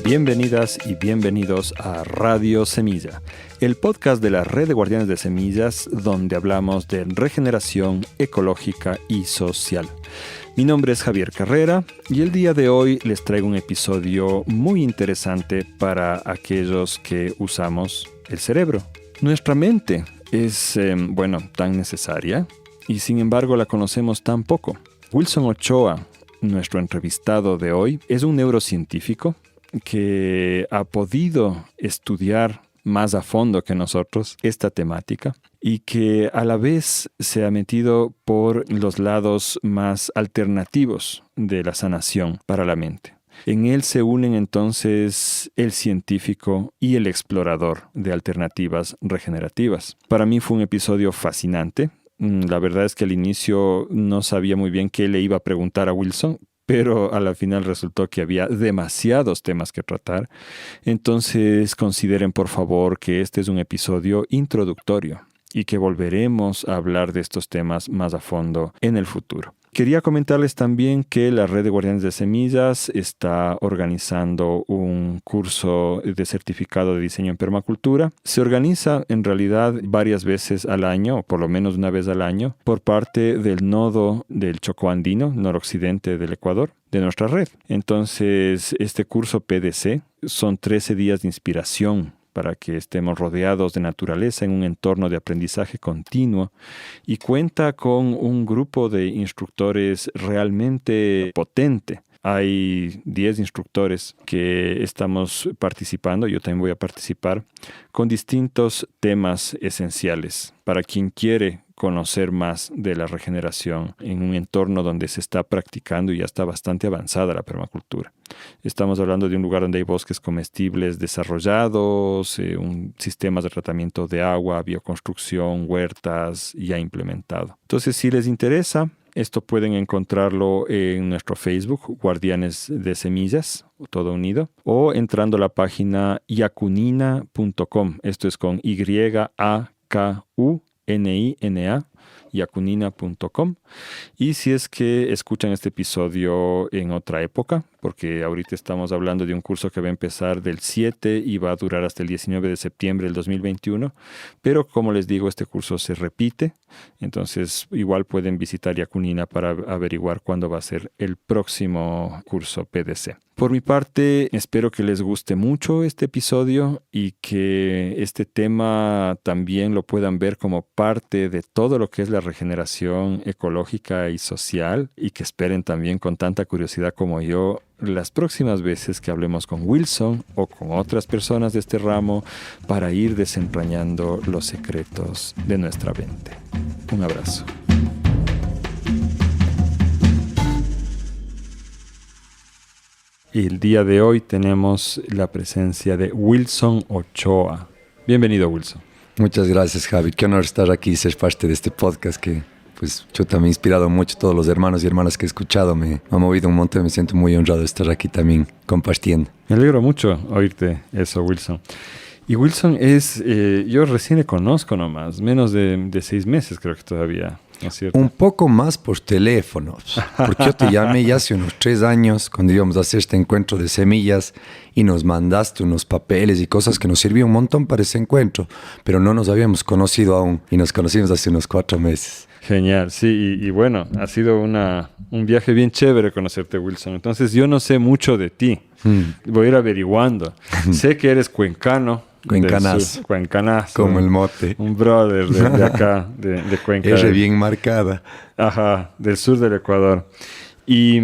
Bienvenidas y bienvenidos a Radio Semilla, el podcast de la Red de Guardianes de Semillas, donde hablamos de regeneración ecológica y social. Mi nombre es Javier Carrera y el día de hoy les traigo un episodio muy interesante para aquellos que usamos el cerebro. Nuestra mente es, tan necesaria y sin embargo la conocemos tan poco. Wilson Ochoa, nuestro entrevistado de hoy, es un neurocientífico que ha podido estudiar más a fondo que nosotros esta temática y que a la vez se ha metido por los lados más alternativos de la sanación para la mente. En él se unen entonces el científico y el explorador de alternativas regenerativas. Para mí fue un episodio fascinante. La verdad es que al inicio no sabía muy bien qué le iba a preguntar a Wilson, pero a la final resultó que había demasiados temas que tratar. Entonces consideren por favor que este es un episodio introductorio y que volveremos a hablar de estos temas más a fondo en el futuro. Quería comentarles también que la Red de Guardianes de Semillas está organizando un curso de certificado de diseño en permacultura. Se organiza en realidad varias veces al año, o por lo menos una vez al año, por parte del nodo del Chocó Andino, noroccidente del Ecuador, de nuestra red. Entonces, este curso PDC son 13 días de inspiración para que estemos rodeados de naturaleza en un entorno de aprendizaje continuo y cuenta con un grupo de instructores realmente potente. Hay 10 instructores que estamos participando, yo también voy a participar, con distintos temas esenciales para quien quiere conocer más de la regeneración en un entorno donde se está practicando y ya está bastante avanzada la permacultura. Estamos hablando de un lugar donde hay bosques comestibles desarrollados, sistemas de tratamiento de agua, bioconstrucción, huertas ya implementado. Entonces, si les interesa, esto pueden encontrarlo en nuestro Facebook, Guardianes de Semillas, todo unido, o entrando a la página yacunina.com. Esto es con YAKUNINA, yacunina.com. Y si es que escuchan este episodio en otra época, porque ahorita estamos hablando de un curso que va a empezar del 7 y va a durar hasta el 19 de septiembre del 2021, pero como les digo, este curso se repite, entonces igual pueden visitar Yacunina para averiguar cuándo va a ser el próximo curso PDC. Por mi parte, espero que les guste mucho este episodio y que este tema también lo puedan ver como parte de todo lo que es la regeneración ecológica y social y que esperen también con tanta curiosidad como yo las próximas veces que hablemos con Wilson o con otras personas de este ramo para ir desentrañando los secretos de nuestra mente. Un abrazo. Y el día de hoy tenemos la presencia de Wilson Ochoa. Bienvenido, Wilson. Muchas gracias, Javi. Qué honor estar aquí y ser parte de este podcast que pues yo también he inspirado mucho. Todos los hermanos y hermanas que he escuchado me ha movido un montón. Me siento muy honrado de estar aquí también compartiendo. Me alegro mucho oírte eso, Wilson. Y Wilson es, yo recién le conozco nomás, menos de 6 meses creo que todavía, ¿no es cierto? Un poco más por teléfono, porque yo te llamé ya hace unos 3 años cuando íbamos a hacer este encuentro de semillas y nos mandaste unos papeles y cosas que nos sirvió un montón para ese encuentro, pero no nos habíamos conocido aún y nos conocimos hace unos 4 meses. Genial, sí, y bueno, ha sido un viaje bien chévere conocerte, Wilson. Entonces yo no sé mucho de ti, voy a ir averiguando. Sé que eres cuencano. Cuencanazo. Cuencanazo. Como el mote. Un brother de acá, de Cuenca. R bien marcada. Ajá, del sur del Ecuador. Y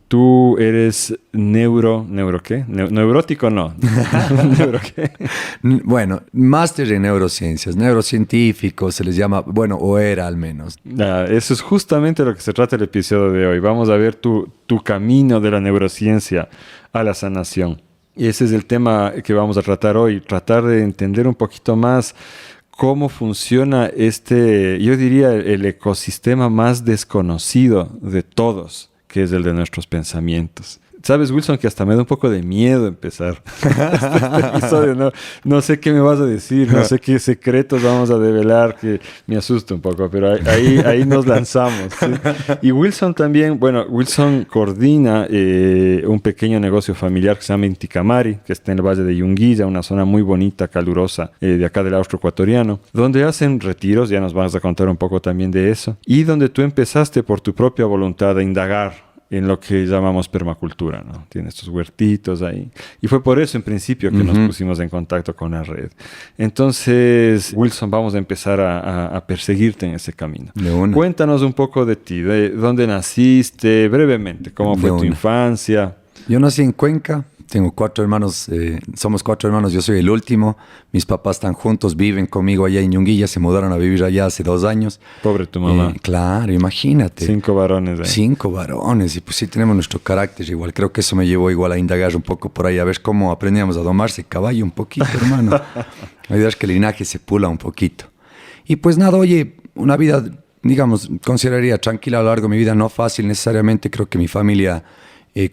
tú eres ¿neuro qué? Neurótico no. ¿Neuro qué? Bueno, máster en neurociencias, neurocientífico se les llama, bueno, o era al menos. Eso es justamente lo que se trata el episodio de hoy. Vamos a ver tu camino de la neurociencia a la sanación. Y ese es el tema que vamos a tratar hoy, tratar de entender un poquito más cómo funciona yo diría, el ecosistema más desconocido de todos, que es el de nuestros pensamientos. Sabes, Wilson, que hasta me da un poco de miedo empezar este episodio. No sé qué me vas a decir, no sé qué secretos vamos a develar, que me asusta un poco, pero ahí nos lanzamos. ¿Sí? Y Wilson también, bueno, Wilson coordina un pequeño negocio familiar que se llama Inticamari, que está en el Valle de Yunguilla, una zona muy bonita, calurosa, de acá del austro ecuatoriano, donde hacen retiros, ya nos vas a contar un poco también de eso, y donde tú empezaste por tu propia voluntad a indagar en lo que llamamos permacultura, ¿no? Tiene estos huertitos ahí. Y fue por eso, en principio, que nos pusimos en contacto con la red. Entonces, Wilson, vamos a empezar a perseguirte en ese camino. Cuéntanos un poco de ti, de dónde naciste, brevemente, cómo fue tu infancia. Yo nací en Cuenca. Tengo 4 hermanos, somos 4 hermanos, yo soy el último. Mis papás están juntos, viven conmigo allá en Yunguilla, se mudaron a vivir allá hace 2 años. Pobre tu mamá. Claro, imagínate. 5 varones. 5 varones, y pues sí tenemos nuestro carácter igual. Creo que eso me llevó igual a indagar un poco por ahí, a ver cómo aprendíamos a domarse caballo un poquito, hermano. La idea es que el linaje se pula un poquito. Y pues nada, oye, una vida, digamos, consideraría tranquila a lo largo de mi vida, no fácil necesariamente. Creo que mi familia...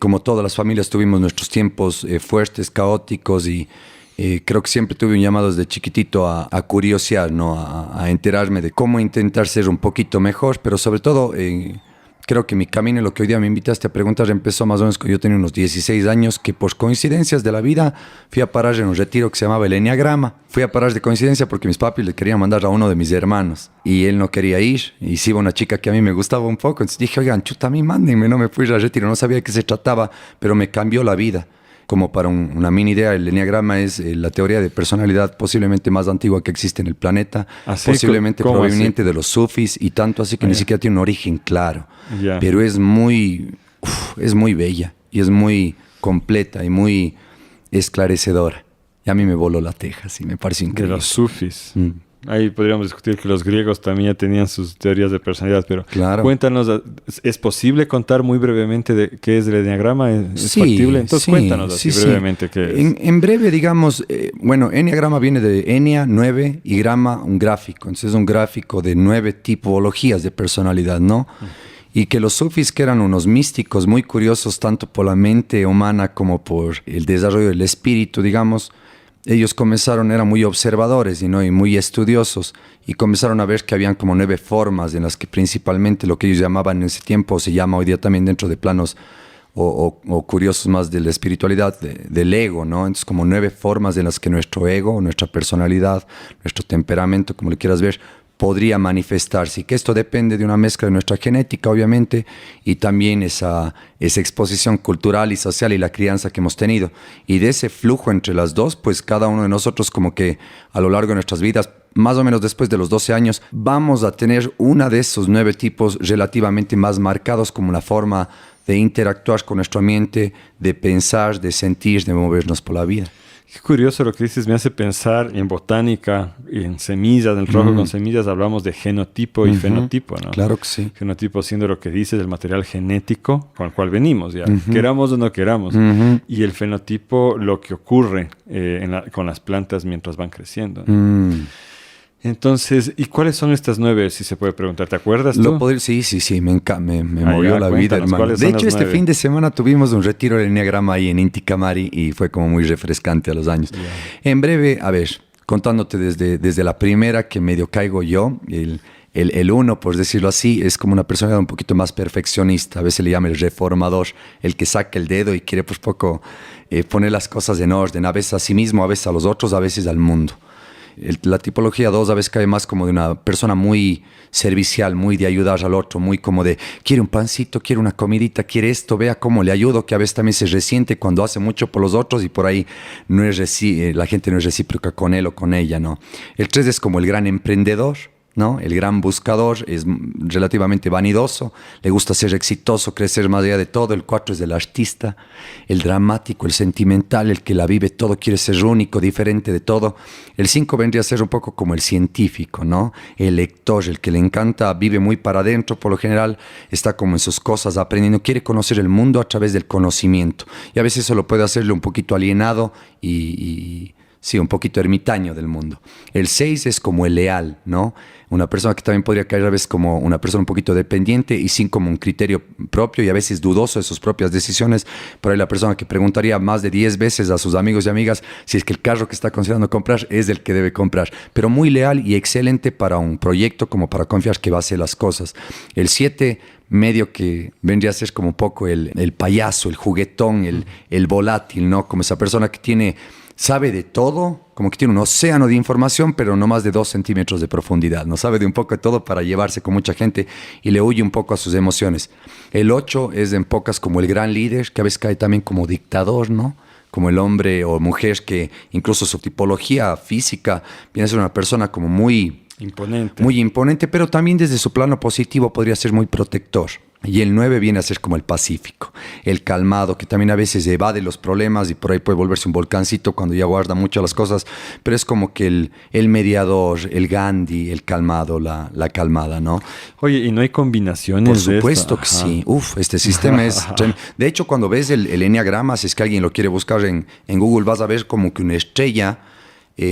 como todas las familias tuvimos nuestros tiempos fuertes, caóticos, y creo que siempre tuve un llamado desde chiquitito a curiosear, ¿no? A enterarme de cómo intentar ser un poquito mejor, pero sobre todo creo que mi camino, lo que hoy día me invitaste a preguntar, empezó más o menos cuando yo tenía unos 16 años, que por coincidencias de la vida fui a parar en un retiro que se llamaba el Enneagrama. Fui a parar de coincidencia porque mis papis le querían mandar a uno de mis hermanos y él no quería ir, y sí iba una chica que a mí me gustaba un poco. Entonces dije, oigan, chuta, a mí mándenme. No me fui al retiro, no sabía de qué se trataba, pero me cambió la vida. Como para una mini idea, el Enneagrama es la teoría de personalidad posiblemente más antigua que existe en el planeta, posiblemente proveniente de los sufis, y tanto así que ni siquiera tiene un origen claro. Pero es muy bella y es muy completa y muy esclarecedora. Y a mí me voló la teja, sí, me parece increíble. De los sufis. Ahí podríamos discutir que los griegos también ya tenían sus teorías de personalidad, pero claro. Cuéntanos, ¿es posible contar muy brevemente de qué es el Enneagrama? ¿Es factible? Entonces cuéntanos así brevemente qué es. En breve, digamos, bueno, Enneagrama viene de Ennea, 9, y grama, un gráfico. Entonces es un gráfico de 9 tipologías de personalidad, ¿no? Y que los sufis, que eran unos místicos muy curiosos tanto por la mente humana como por el desarrollo del espíritu, digamos, ellos eran muy observadores y muy estudiosos, y comenzaron a ver que habían como 9 formas en las que principalmente lo que ellos llamaban en ese tiempo, o se llama hoy día también dentro de planos o curiosos más de la espiritualidad, del ego, ¿no? Entonces como 9 formas en las que nuestro ego, nuestra personalidad, nuestro temperamento, como le quieras ver, podría manifestarse, y que esto depende de una mezcla de nuestra genética, obviamente, y también esa exposición cultural y social y la crianza que hemos tenido. Y de ese flujo entre las dos, pues cada uno de nosotros, como que a lo largo de nuestras vidas, más o menos después de los 12 años, vamos a tener una de esos 9 tipos relativamente más marcados, como la forma de interactuar con nuestro ambiente, de pensar, de sentir, de movernos por la vida. Qué curioso lo que dices, me hace pensar en botánica, en semillas, en el trabajo con semillas hablamos de genotipo y fenotipo, ¿no? Claro que sí. Genotipo siendo lo que dices, el material genético con el cual venimos, ya, queramos o no queramos. Y el fenotipo, lo que ocurre con las plantas mientras van creciendo, ¿no? Entonces, ¿y cuáles son estas 9, si se puede preguntar? ¿Te acuerdas tú? Sí, me movió la vida, hermano. De hecho, este fin de semana tuvimos un retiro del Enneagrama ahí en Inticamari y fue como muy refrescante a los años. En breve, a ver, contándote desde la primera que medio caigo yo, el 1, por decirlo así, es como una persona un poquito más perfeccionista. A veces le llama el reformador, el que saca el dedo y quiere pues poco poner las cosas en orden, a veces a sí mismo, a veces a los otros, a veces al mundo. La tipología 2 a veces cae más como de una persona muy servicial, muy de ayudar al otro, muy como de quiere un pancito, quiere una comidita, quiere esto, vea cómo le ayudo, que a veces también se resiente cuando hace mucho por los otros y por ahí la gente no es recíproca con él o con ella, ¿no? El 3 es como el gran emprendedor, ¿no? El gran buscador, es relativamente vanidoso, le gusta ser exitoso, crecer más allá de todo. El 4 es el artista, el dramático, el sentimental, el que la vive todo, quiere ser único, diferente de todo. El 5 vendría a ser un poco como el científico, ¿no? El lector, el que le encanta, vive muy para adentro, por lo general está como en sus cosas, aprendiendo, quiere conocer el mundo a través del conocimiento. Y a veces eso lo puede hacerle un poquito alienado y sí, un poquito ermitaño del mundo. El 6 es como el leal, ¿no? Una persona que también podría caer a veces como una persona un poquito dependiente y sin como un criterio propio y a veces dudoso de sus propias decisiones. Por ahí la persona que preguntaría más de 10 veces a sus amigos y amigas si es que el carro que está considerando comprar es el que debe comprar. Pero muy leal y excelente para un proyecto como para confiar que va a hacer las cosas. El 7 medio que vendría a ser como un poco el payaso, el juguetón, el volátil, ¿no? Como esa persona que sabe de todo, como que tiene un océano de información, pero no más de 2 centímetros de profundidad. No sabe de un poco de todo para llevarse con mucha gente y le huye un poco a sus emociones. El 8 es en pocas como el gran líder, que a veces cae también como dictador, ¿no? Como el hombre o mujer que incluso su tipología física viene a ser una persona como muy imponente, pero también desde su plano positivo podría ser muy protector. Y el 9 viene a ser como el pacífico, el calmado, que también a veces evade los problemas y por ahí puede volverse un volcancito cuando ya guarda mucho las cosas, pero es como que el mediador, el Gandhi, el calmado, la calmada, ¿no? Oye, ¿y no hay combinaciones? Por supuesto que sí. Este sistema es... De hecho, cuando ves el enneagrama, si es que alguien lo quiere buscar en Google, vas a ver como que una estrella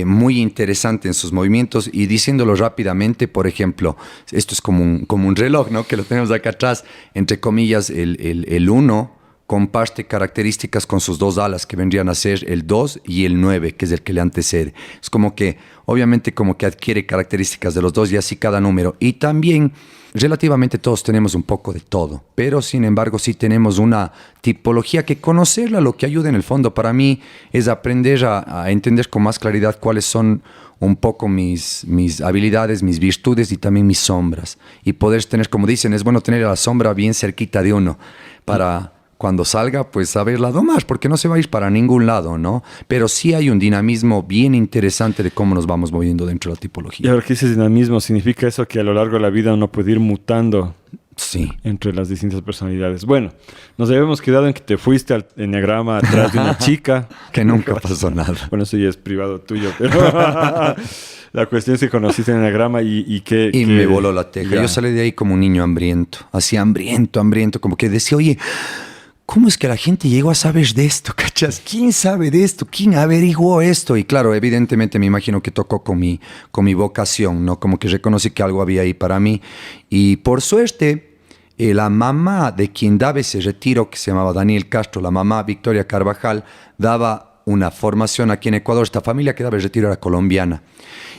muy interesante en sus movimientos y diciéndolo rápidamente, por ejemplo, esto es como un reloj, ¿no? Que lo tenemos acá atrás, entre comillas, el 1 comparte características con sus 2 alas, que vendrían a ser el 2 y el 9, que es el que le antecede. Es como que, obviamente, como que adquiere características de los 2 y así cada número. Y también, relativamente todos tenemos un poco de todo, pero sin embargo sí tenemos una tipología que conocerla lo que ayuda en el fondo para mí es aprender a entender con más claridad cuáles son un poco mis habilidades, mis virtudes y también mis sombras. Y poder tener, como dicen, es bueno tener la sombra bien cerquita de uno para... Cuando salga, pues saberla domar, porque no se va a ir para ningún lado, ¿no? Pero sí hay un dinamismo bien interesante de cómo nos vamos moviendo dentro de la tipología. Y ahora que dices dinamismo, ¿significa eso que a lo largo de la vida uno puede ir mutando? Sí. Entre las distintas personalidades. Bueno, nos habíamos quedado en que te fuiste al enneagrama atrás de una chica. Que nunca pasó nada. Bueno, eso ya es privado tuyo, pero... La cuestión es que conociste el enneagrama y que... Y me voló la teja. Ya. Yo salí de ahí como un niño hambriento. Así hambriento, como que decía, oye... ¿Cómo es que la gente llegó a saber de esto, cachas? ¿Quién sabe de esto? ¿Quién averiguó esto? Y claro, evidentemente me imagino que tocó con mi vocación, ¿no? Como que reconocí que algo había ahí para mí. Y por suerte, la mamá de quien daba ese retiro, que se llamaba Daniel Castro, la mamá Victoria Carvajal, daba una formación aquí en Ecuador. Esta familia que daba el retiro era colombiana.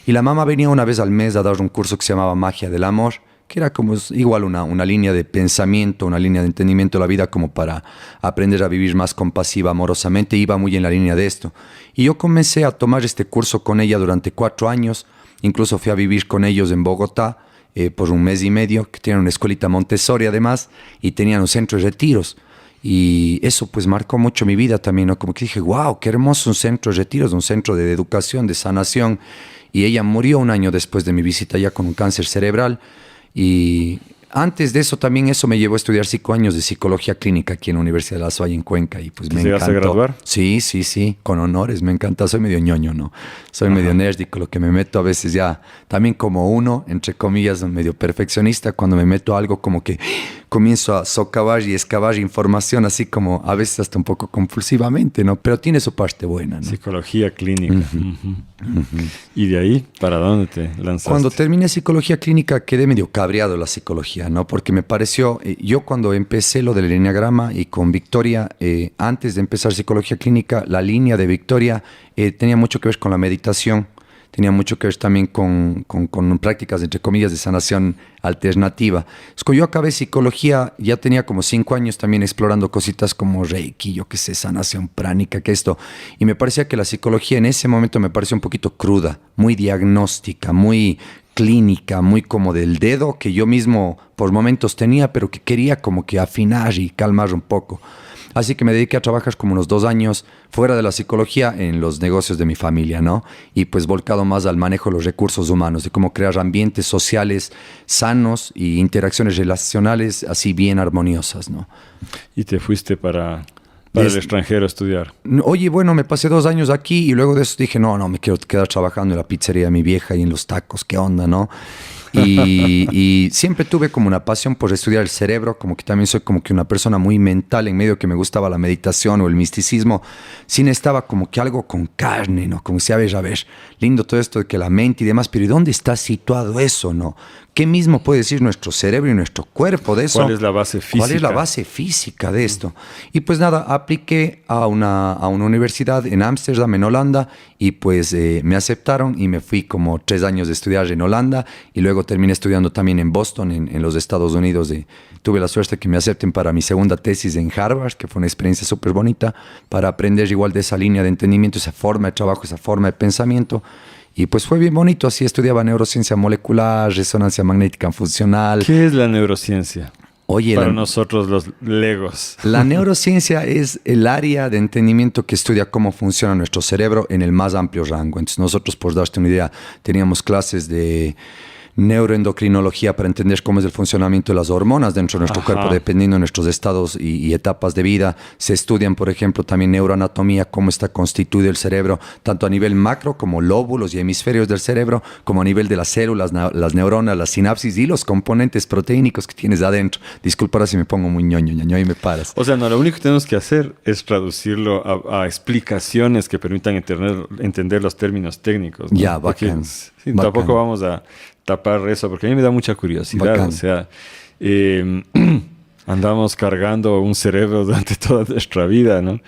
Y la mamá venía una vez al mes a dar un curso que se llamaba Magia del Amor, que era como igual una línea de pensamiento, una línea de entendimiento de la vida como para aprender a vivir más compasiva, amorosamente. Iba muy en la línea de esto. Y yo comencé a tomar este curso con ella durante 4 años. Incluso fui a vivir con ellos en Bogotá por 1 mes y medio, que tenían una escuelita Montessori además, y tenían un centro de retiros. Y eso pues marcó mucho mi vida también, ¿no? Como que dije, wow, qué hermoso un centro de retiros, un centro de educación, de sanación. Y ella murió 1 año después de mi visita ya con un cáncer cerebral. Y antes de eso también eso me llevó a estudiar 5 años de psicología clínica aquí en la Universidad de La Salle en Cuenca y pues me encantó. ¿Llegaste a graduar? Sí, con honores, me encanta. Soy medio ñoño, ¿no? Soy medio nerdico, lo que me meto a veces ya, también como uno, entre comillas, medio perfeccionista, cuando me meto a algo como que comienzo a socavar y excavar información así como a veces hasta un poco compulsivamente, ¿no? Pero tiene su parte buena, ¿no? Psicología clínica. ¿Y de ahí para dónde te lanzaste? Cuando terminé psicología clínica quedé medio cabreado de la psicología, ¿no? Porque me pareció, yo cuando empecé lo del enneagrama y con Victoria, antes de empezar psicología clínica, la línea de Victoria tenía mucho que ver con la meditación. Tenía mucho que ver también con prácticas, entre comillas, de sanación alternativa. Es que yo acabé psicología, ya tenía como 5 años también explorando cositas como Reiki, yo qué sé, sanación pránica, que esto. Y me parecía que la psicología en ese momento me parecía un poquito cruda, muy diagnóstica, muy clínica, muy como del dedo, que yo mismo por momentos tenía, pero que quería como que afinar y calmar un poco. Así que me dediqué a trabajar como unos 2 años fuera de la psicología en los negocios de mi familia, ¿no? Y pues volcado más al manejo de los recursos humanos, de cómo crear ambientes sociales sanos y interacciones relacionales así bien armoniosas, ¿no? Y te fuiste para el extranjero a estudiar. Oye, bueno, me pasé 2 años aquí y luego de eso dije, no, me quiero quedar trabajando en la pizzería de mi vieja y en los tacos, ¿qué onda, no? Y siempre tuve como una pasión por estudiar el cerebro, como que también soy como que una persona muy mental, en medio que me gustaba la meditación o el misticismo. Sí necesitaba como que algo con carne, ¿no? Como si, a ver, lindo todo esto de que la mente y demás, pero ¿y dónde está situado eso, no? ¿Qué mismo puede decir nuestro cerebro y nuestro cuerpo de eso? ¿Cuál es la base física? ¿Cuál es la base física de esto? Y pues nada, apliqué a una universidad en Ámsterdam, en Holanda, y pues me aceptaron y me fui como 3 años de estudiar en Holanda y luego terminé estudiando también en Boston, en los Estados Unidos. Tuve la suerte que me acepten para mi segunda tesis en Harvard, que fue una experiencia súper bonita para aprender igual de esa línea de entendimiento, esa forma de trabajo, esa forma de pensamiento. Y pues fue bien bonito, así estudiaba neurociencia molecular, resonancia magnética funcional. ¿Qué es la neurociencia? Oye, para nosotros los legos. La neurociencia es el área de entendimiento que estudia cómo funciona nuestro cerebro en el más amplio rango. Entonces nosotros, por darte una idea, teníamos clases de neuroendocrinología para entender cómo es el funcionamiento de las hormonas dentro de nuestro cuerpo, dependiendo de nuestros estados y etapas de vida. Se estudian, por ejemplo, también neuroanatomía, cómo está constituido el cerebro, tanto a nivel macro como lóbulos y hemisferios del cerebro, como a nivel de las células, las neuronas, las sinapsis y los componentes proteínicos que tienes adentro. Disculpa si me pongo muy ñoño y me paras. O sea, no, lo único que tenemos que hacer es traducirlo a explicaciones que permitan entender los términos técnicos, ¿no? Ya, bacán. Sí, tampoco vamos a tapar eso, porque a mí me da mucha curiosidad. Bacán. O sea, andamos cargando un cerebro durante toda nuestra vida, ¿no?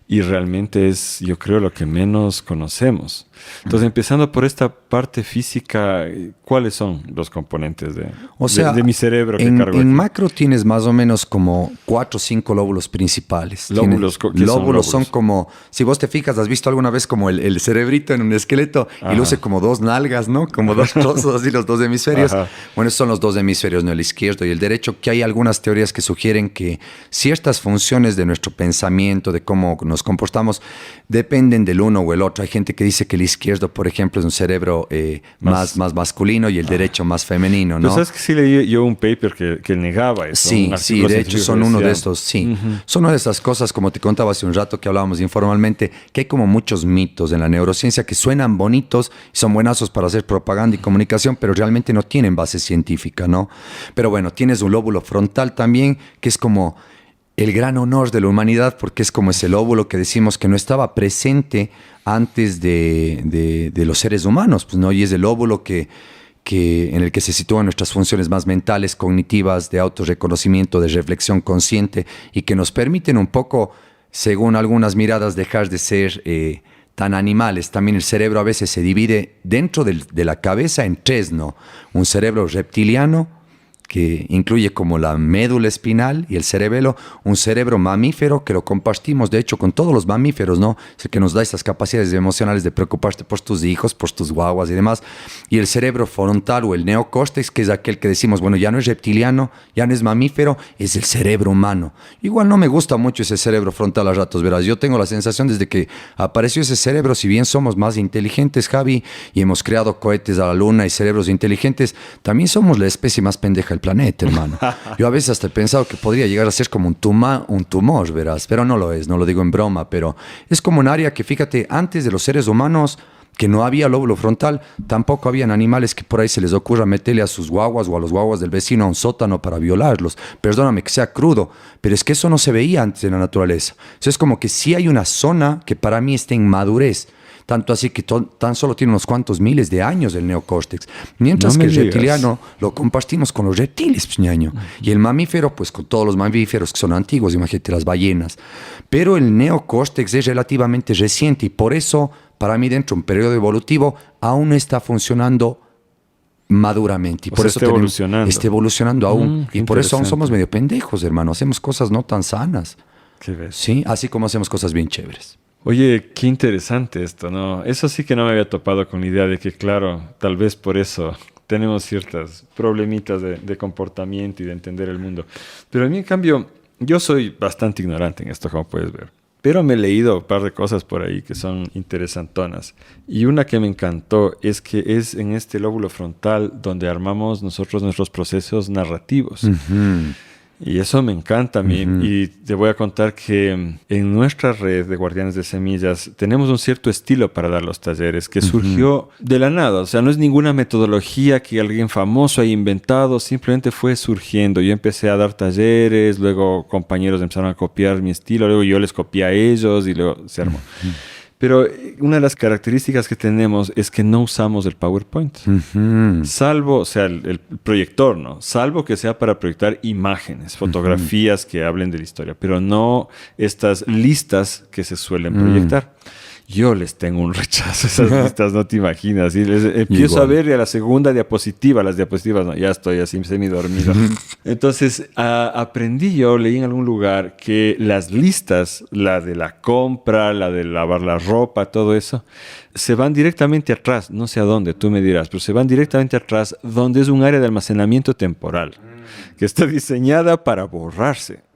Y realmente es, yo creo, lo que menos conocemos. Entonces, empezando por esta parte física, ¿cuáles son los componentes de mi cerebro que cargo aquí? En macro tienes más o menos como 4 o 5 lóbulos principales. Lóbulos son como, si vos te fijas, has visto alguna vez como el cerebrito en un esqueleto. Ajá. Y luce como 2 nalgas, ¿no? Como 2 trozos, así los 2 hemisferios. Ajá. Bueno, esos son los 2 hemisferios, ¿no? El izquierdo y el derecho, que hay algunas teorías que sugieren que ciertas funciones de nuestro pensamiento, de cómo nos comportamos, dependen del uno o el otro. Hay gente que dice que el izquierdo, por ejemplo, es un cerebro más masculino y el derecho más femenino, ¿no? Pero sabes que sí leí yo un paper que negaba eso. Sí, de hecho son uno de estos, sí. Son una de esas cosas, como te contaba hace un rato que hablábamos informalmente, que hay como muchos mitos en la neurociencia que suenan bonitos y son buenazos para hacer propaganda y comunicación, pero realmente no tienen base científica, ¿no? Pero bueno, tienes un lóbulo frontal también, que es como el gran honor de la humanidad, porque es como ese lóbulo que decimos que no estaba presente antes de los seres humanos, pues, ¿no? Y es el lóbulo en el que se sitúan nuestras funciones más mentales, cognitivas, de autorreconocimiento, de reflexión consciente, y que nos permiten un poco, según algunas miradas, dejar de ser tan animales. También el cerebro a veces se divide dentro de la cabeza en 3, ¿no? Un cerebro reptiliano, que incluye como la médula espinal y el cerebelo, un cerebro mamífero que lo compartimos, de hecho, con todos los mamíferos, ¿no? Es el que nos da esas capacidades emocionales de preocuparte por tus hijos, por tus guaguas y demás. Y el cerebro frontal o el neocórtex, que es aquel que decimos, bueno, ya no es reptiliano, ya no es mamífero, es el cerebro humano. Igual no me gusta mucho ese cerebro frontal a ratos, verás. Yo tengo la sensación desde que apareció ese cerebro, si bien somos más inteligentes, Javi, y hemos creado cohetes a la luna y cerebros inteligentes, también somos la especie más pendeja del planeta, hermano. Yo a veces hasta he pensado que podría llegar a ser como un tumor, verás, pero no lo es, no lo digo en broma, pero es como un área que, fíjate, antes de los seres humanos, que no había lóbulo frontal, tampoco habían animales que por ahí se les ocurra meterle a sus guaguas o a los guaguas del vecino a un sótano para violarlos. Perdóname que sea crudo, pero es que eso no se veía antes en la naturaleza. Eso es como que sí hay una zona que para mí está en madurez, tanto así que tan solo tiene unos cuantos miles de años el neocórtex. Mientras que el reptiliano lo compartimos con los reptiles, pues, ñaño. Y el mamífero, pues con todos los mamíferos que son antiguos, imagínate las ballenas. Pero el neocórtex es relativamente reciente y por eso, para mí, dentro de un periodo evolutivo, aún no está funcionando maduramente. Y por eso está evolucionando aún. Y por eso aún somos medio pendejos, hermano. Hacemos cosas no tan sanas. ¿Qué ves? Sí, así como hacemos cosas bien chéveres. Oye, qué interesante esto, ¿no? Eso sí que no me había topado con la idea de que, claro, tal vez por eso tenemos ciertas problemitas de comportamiento y de entender el mundo. Pero a mí, en cambio, yo soy bastante ignorante en esto, como puedes ver. Pero me he leído un par de cosas por ahí que son interesantonas. Y una que me encantó es que es en este lóbulo frontal donde armamos nosotros nuestros procesos narrativos. Uh-huh. Y eso me encanta a mí. Y te voy a contar que en nuestra red de Guardianes de Semillas tenemos un cierto estilo para dar los talleres que surgió de la nada. O sea, no es ninguna metodología que alguien famoso haya inventado, simplemente fue surgiendo. Yo empecé a dar talleres, luego compañeros empezaron a copiar mi estilo, luego yo les copié a ellos y luego se armó. Pero una de las características que tenemos es que no usamos el PowerPoint. Salvo, o sea, el proyector, ¿no? Salvo que sea para proyectar imágenes, fotografías que hablen de la historia, pero no estas listas que se suelen proyectar. Yo les tengo un rechazo a esas listas, no te imaginas. Y les empiezo a ver y a la segunda diapositiva, las diapositivas, no, ya estoy así semidormido. Entonces, leí en algún lugar que las listas, la de la compra, la de lavar la ropa, todo eso, se van directamente atrás, no sé a dónde, tú me dirás, pero se van directamente atrás donde es un área de almacenamiento temporal, que está diseñada para borrarse.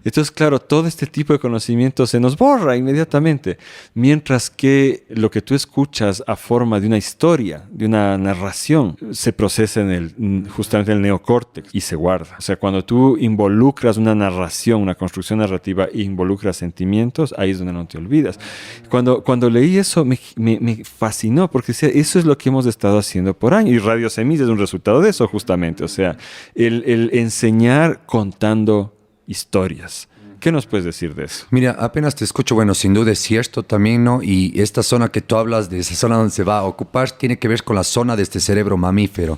Entonces, claro, todo este tipo de conocimiento se nos borra inmediatamente, mientras que lo que tú escuchas a forma de una historia, de una narración, se procesa justamente en el neocórtex y se guarda. O sea, cuando tú involucras una narración, una construcción narrativa e involucras sentimientos, ahí es donde no te olvidas. Cuando leí eso, me fascinó, porque decía, eso es lo que hemos estado haciendo por años, y Radio Semillas es un resultado de eso justamente. O sea, el enseñar contando historias. ¿Qué nos puedes decir de eso? Mira, apenas te escucho, bueno, sin duda es cierto también, ¿no? Y esta zona que tú hablas, de esa zona donde se va a ocupar, tiene que ver con la zona de este cerebro mamífero,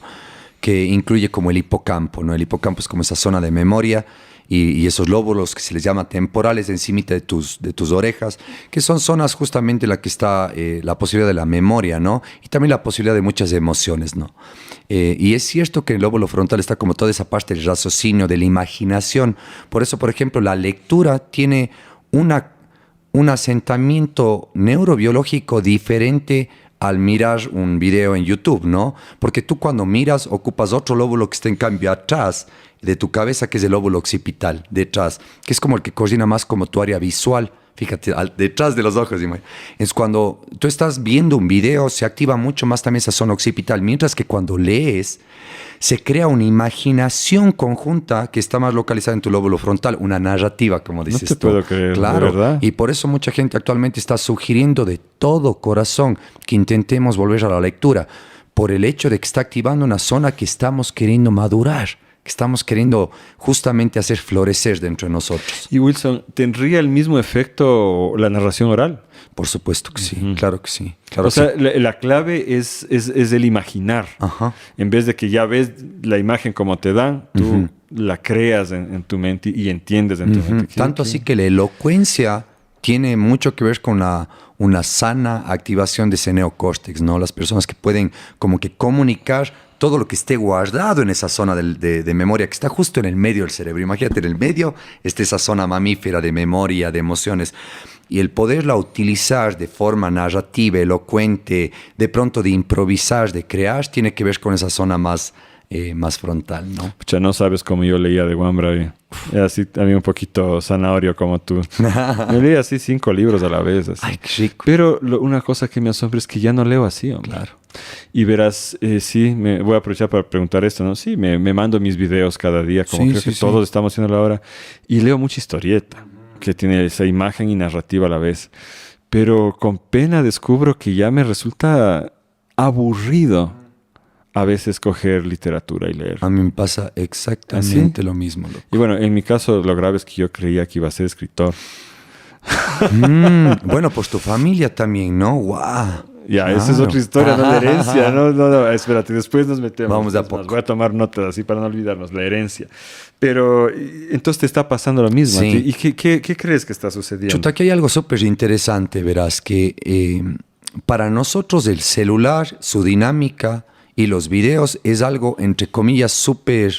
que incluye como el hipocampo, ¿no? El hipocampo es como esa zona de memoria y esos lóbulos que se les llama temporales encimita de tus orejas, que son zonas justamente en la que está la posibilidad de la memoria, ¿no? Y también la posibilidad de muchas emociones, ¿no? Y es cierto que el lóbulo frontal está como toda esa parte del raciocinio, de la imaginación. Por eso, por ejemplo, la lectura tiene un asentamiento neurobiológico diferente al mirar un video en YouTube, ¿no? Porque tú cuando miras ocupas otro lóbulo que está en cambio atrás de tu cabeza, que es el lóbulo occipital, detrás, que es como el que coordina más como tu área visual. Fíjate, detrás de los ojos. Es cuando tú estás viendo un video, se activa mucho más también esa zona occipital, mientras que cuando lees, se crea una imaginación conjunta que está más localizada en tu lóbulo frontal, una narrativa, como dices tú. No te puedo creer, claro, de verdad. Y por eso mucha gente actualmente está sugiriendo de todo corazón que intentemos volver a la lectura, por el hecho de que está activando una zona que estamos queriendo madurar, que estamos queriendo justamente hacer florecer dentro de nosotros. Y Wilson, ¿tendría el mismo efecto la narración oral? Por supuesto que sí, claro que sí. Claro o sea, la clave es el imaginar. Ajá. En vez de que ya ves la imagen como te dan, tú la creas en tu mente y entiendes en tu mente. Tanto así que la elocuencia tiene mucho que ver con una sana activación de ese neocórtex, ¿no? Las personas que pueden como que comunicar todo lo que esté guardado en esa zona de memoria, que está justo en el medio del cerebro. Imagínate, en el medio está esa zona mamífera de memoria, de emociones. Y el poderla utilizar de forma narrativa, elocuente, de pronto de improvisar, de crear, tiene que ver con esa zona más frontal, ¿no? Pucha, no sabes cómo yo leía de Wambra. Era así también un poquito zanahorio como tú. Yo leía así 5 libros a la vez. Así. Ay, qué rico. Pero una cosa que me asombra es que ya no leo así, hombre. Claro. Y verás, sí, me voy a aprovechar para preguntar esto, ¿no? Sí, me mando mis videos cada día, como creo que todos estamos haciendo ahora. Y leo mucha historieta, que tiene esa imagen y narrativa a la vez. Pero con pena descubro que ya me resulta aburrido a veces coger literatura y leer. A mí me pasa exactamente lo mismo. Loco. Y bueno, en mi caso lo grave es que yo creía que iba a ser escritor. Bueno, pues tu familia también, ¿no? ¡Guau! Ya, claro. Esa es otra historia, no la herencia. No, espérate, después nos metemos. Vamos de a poco. Voy a tomar notas así para no olvidarnos, la herencia. Pero entonces te está pasando lo mismo. Sí. ¿Y qué crees que está sucediendo? Chuta, aquí hay algo súper interesante, verás, que para nosotros el celular, su dinámica y los videos es algo, entre comillas, súper,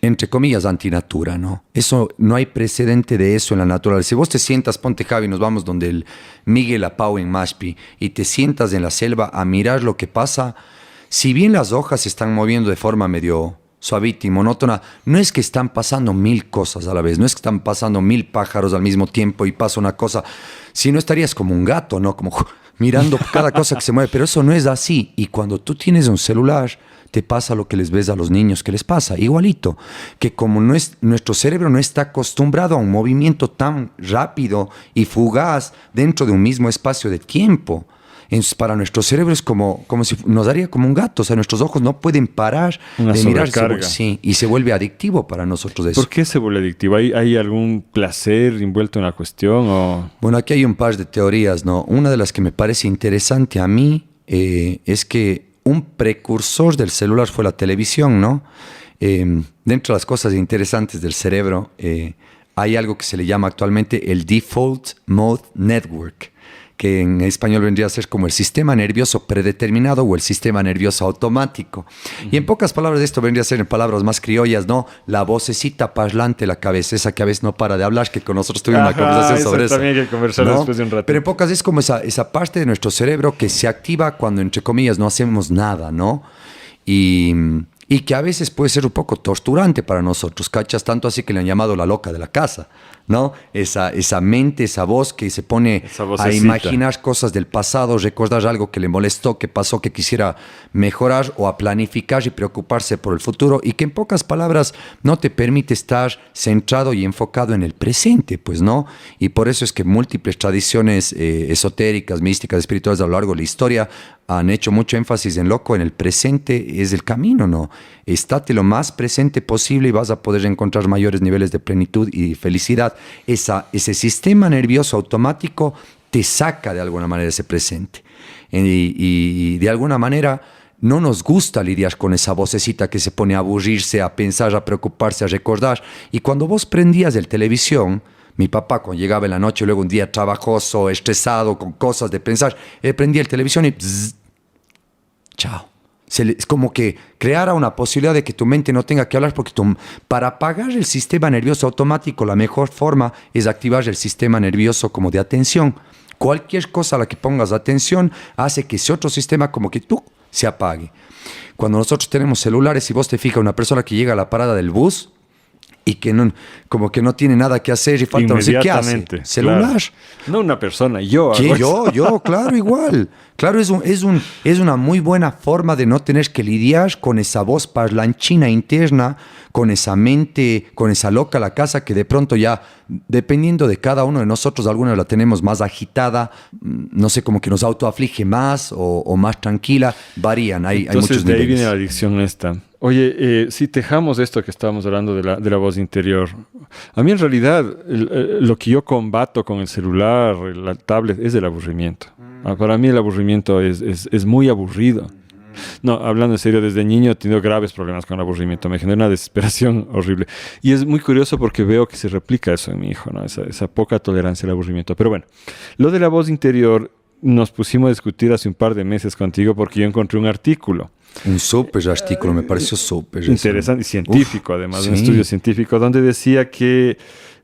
entre comillas, antinatura, ¿no? Eso, no hay precedente de eso en la naturaleza. Si vos te sientas, ponte Javi, nos vamos donde el Miguel Apau en Mashpi, y te sientas en la selva a mirar lo que pasa, si bien las hojas se están moviendo de forma medio suavita y monótona, no es que están pasando 1000 cosas a la vez, no es que están pasando 1000 pájaros al mismo tiempo y pasa una cosa, si no estarías como un gato, ¿no? Como mirando cada cosa que se mueve, pero eso no es así. Y cuando tú tienes un celular, te pasa lo que les ves a los niños que les pasa, igualito, que como nuestro cerebro no está acostumbrado a un movimiento tan rápido y fugaz dentro de un mismo espacio de tiempo. Entonces, para nuestro cerebro es como si nos daría como un gato, o sea, nuestros ojos no pueden parar de mirar, y se vuelve adictivo para nosotros eso. ¿Por qué se vuelve adictivo? ¿Hay algún placer envuelto en la cuestión? O? Bueno, aquí hay un par de teorías, ¿no? Una de las que me parece interesante a mí es que un precursor del celular fue la televisión, ¿no? Dentro de las cosas interesantes del cerebro, hay algo que se le llama actualmente el Default Mode Network, que en español vendría a ser como el sistema nervioso predeterminado o el sistema nervioso automático. Y en pocas palabras esto vendría a ser, en palabras más criollas, ¿no? La vocecita parlante, la cabeza, esa que a veces no para de hablar, que con nosotros tuvimos una conversación sobre eso. También hay que conversar, ¿no? Después de un rato. Pero en pocas es como esa parte de nuestro cerebro que se activa cuando, entre comillas, no hacemos nada, ¿no? Y que a veces puede ser un poco torturante para nosotros, ¿cachas? Tanto así que le han llamado la loca de la casa, ¿no? Esa mente, esa voz que se pone a imaginar cosas del pasado, recordar algo que le molestó, que pasó, que quisiera mejorar, o a planificar y preocuparse por el futuro, y que en pocas palabras no te permite estar centrado y enfocado en el presente, pues, ¿no? Y por eso es que múltiples tradiciones esotéricas, místicas, espirituales a lo largo de la historia han hecho mucho énfasis en loco, en el presente es el camino, ¿no? Estate lo más presente posible y vas a poder encontrar mayores niveles de plenitud y felicidad. Ese sistema nervioso automático te saca de alguna manera ese presente. Y de alguna manera no nos gusta lidiar con esa vocecita que se pone a aburrirse, a pensar, a preocuparse, a recordar. Y cuando vos prendías el televisión, mi papá cuando llegaba en la noche, luego un día trabajoso, estresado, con cosas de pensar, él prendía el televisión y chao. Es como que creara una posibilidad de que tu mente no tenga que hablar, porque para apagar el sistema nervioso automático, la mejor forma es activar el sistema nervioso como de atención. Cualquier cosa a la que pongas atención hace que ese otro sistema como que se apague. Cuando nosotros tenemos celulares, si vos te fijas, una persona que llega a la parada del bus y que no, como que no tiene nada que hacer y falta, no sé qué hace. Celular. Claro. No una persona, yo. ¿Qué? Yo, claro, igual. Claro, es una muy buena forma de no tener que lidiar con esa voz parlanchina interna, con esa mente, con esa loca la casa que de pronto ya, dependiendo de cada uno de nosotros, algunos la tenemos más agitada, no sé, como que nos autoaflige más o más tranquila, varían, hay muchos niveles. Entonces de ahí viene la adicción esta. Oye, si dejamos esto que estábamos hablando de la voz interior, a mí en realidad lo que yo combato con el celular, la tablet, es el aburrimiento. Para mí el aburrimiento es muy aburrido. No, hablando en serio, desde niño he tenido graves problemas con el aburrimiento. Me genera una desesperación horrible. Y es muy curioso porque veo que se replica eso en mi hijo, ¿no? Esa poca tolerancia al aburrimiento. Pero bueno, lo de la voz interior nos pusimos a discutir hace un par de meses contigo porque yo encontré un artículo. Un súper artículo, me pareció súper interesante y científico. Además, un estudio científico donde decía que,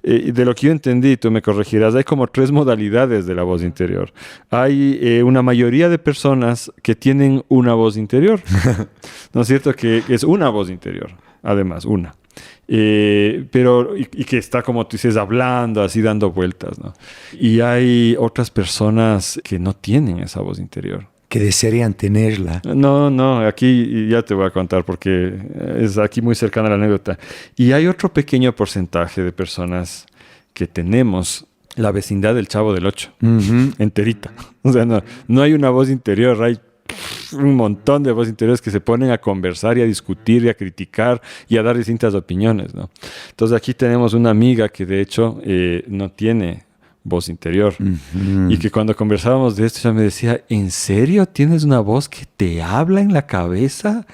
de lo que yo entendí, tú me corregirás, hay como 3 modalidades de la voz interior. Hay una mayoría de personas que tienen una voz interior, ¿no es cierto? Que es una voz interior, además, una. Pero que está, como tú dices, hablando, así dando vueltas, ¿no? Y hay otras personas que no tienen esa voz interior. Que desearían tenerla. No, aquí ya te voy a contar porque es aquí muy cercana a la anécdota. Y hay otro pequeño porcentaje de personas que tenemos la vecindad del Chavo del Ocho, enterita. O sea, no hay una voz interior, hay un montón de voces interiores que se ponen a conversar y a discutir y a criticar y a dar distintas opiniones, ¿no? Entonces aquí tenemos una amiga que de hecho no tiene voz interior. Y que cuando conversábamos de esto, ella me decía, ¿en serio tienes una voz que te habla en la cabeza?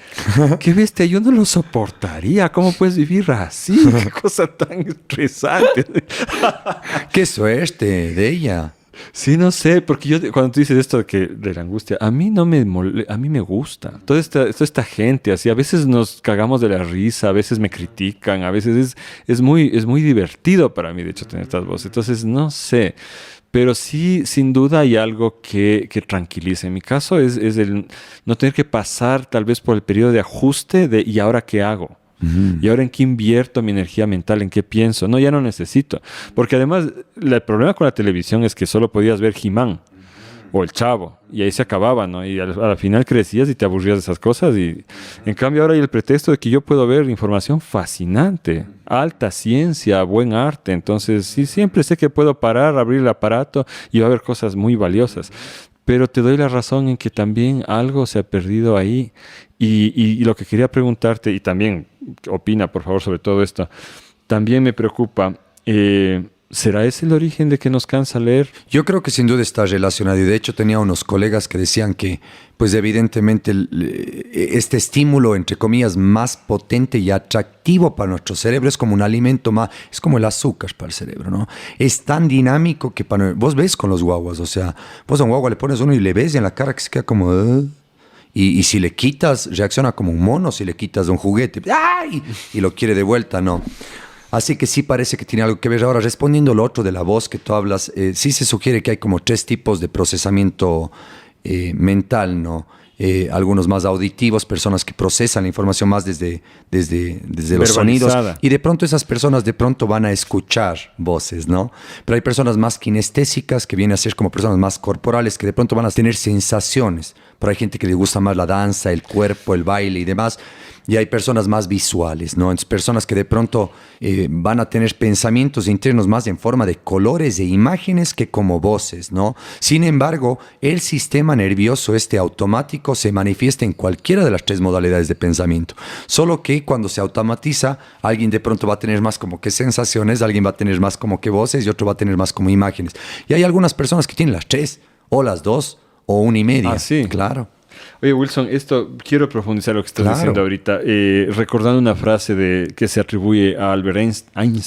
¡Qué bestia! Yo no lo soportaría. ¿Cómo puedes vivir así? ¡Qué cosa tan estresante! ¡Qué suerte de ella! Sí, no sé, porque cuando tú dices esto de la angustia, a mí no me a mí me gusta. Toda esta gente así, a veces nos cagamos de la risa, a veces me critican, a veces es muy divertido para mí, de hecho, tener estas voces. Entonces, no sé, pero sí, sin duda hay algo que tranquiliza. En mi caso es el no tener que pasar tal vez por el periodo de ajuste de ¿y ahora qué hago? ¿Y ahora en qué invierto mi energía mental? ¿En qué pienso? No, ya no necesito. Porque además, el problema con la televisión es que solo podías ver He-Man. o El Chavo, y ahí se acababa, ¿no? Y al final crecías y te aburrías de esas cosas, y en cambio ahora hay el pretexto de que yo puedo ver información fascinante, alta ciencia, buen arte, entonces sí, siempre sé que puedo parar, abrir el aparato y va a haber cosas muy valiosas. Pero te doy la razón en que también algo se ha perdido ahí. Y lo que quería preguntarte, y también opina por favor sobre todo esto, también me preocupa, ¿será ese el origen de que nos cansa leer? Yo creo que sin duda está relacionado, y de hecho tenía unos colegas que decían que, pues evidentemente, este estímulo, entre comillas, más potente y atractivo para nuestro cerebro es como un alimento más, es como el azúcar para el cerebro, ¿no? Es tan dinámico que vos ves con los guaguas, o sea, vos a un guagua le pones uno y le ves en la cara que se queda como... Y si le quitas, reacciona como un mono. Si le quitas un juguete, ¡ay! Y lo quiere de vuelta, no. Así que sí parece que tiene algo que ver. Ahora, respondiendo lo otro de la voz que tú hablas, sí se sugiere que hay como 3 tipos de procesamiento mental, ¿no? Algunos más auditivos, personas que procesan la información más desde los sonidos, y de pronto esas personas de pronto van a escuchar voces, ¿no? Pero hay personas más kinestésicas, que vienen a ser como personas más corporales, que de pronto van a tener sensaciones. Pero hay gente que le gusta más la danza, el cuerpo, el baile y demás. Y hay personas más visuales, ¿no? Entonces, personas que de pronto van a tener pensamientos internos más en forma de colores e imágenes que como voces, ¿no? Sin embargo, el sistema nervioso automático se manifiesta en cualquiera de las 3 modalidades de pensamiento. Solo que cuando se automatiza, alguien de pronto va a tener más como que sensaciones, alguien va a tener más como que voces y otro va a tener más como imágenes. Y hay algunas personas que tienen las 3, o las 2, o 1.5. Ah, sí. Claro. Oye, Wilson, quiero profundizar lo que estás diciendo ahorita, recordando una frase que se atribuye a Albert Einstein,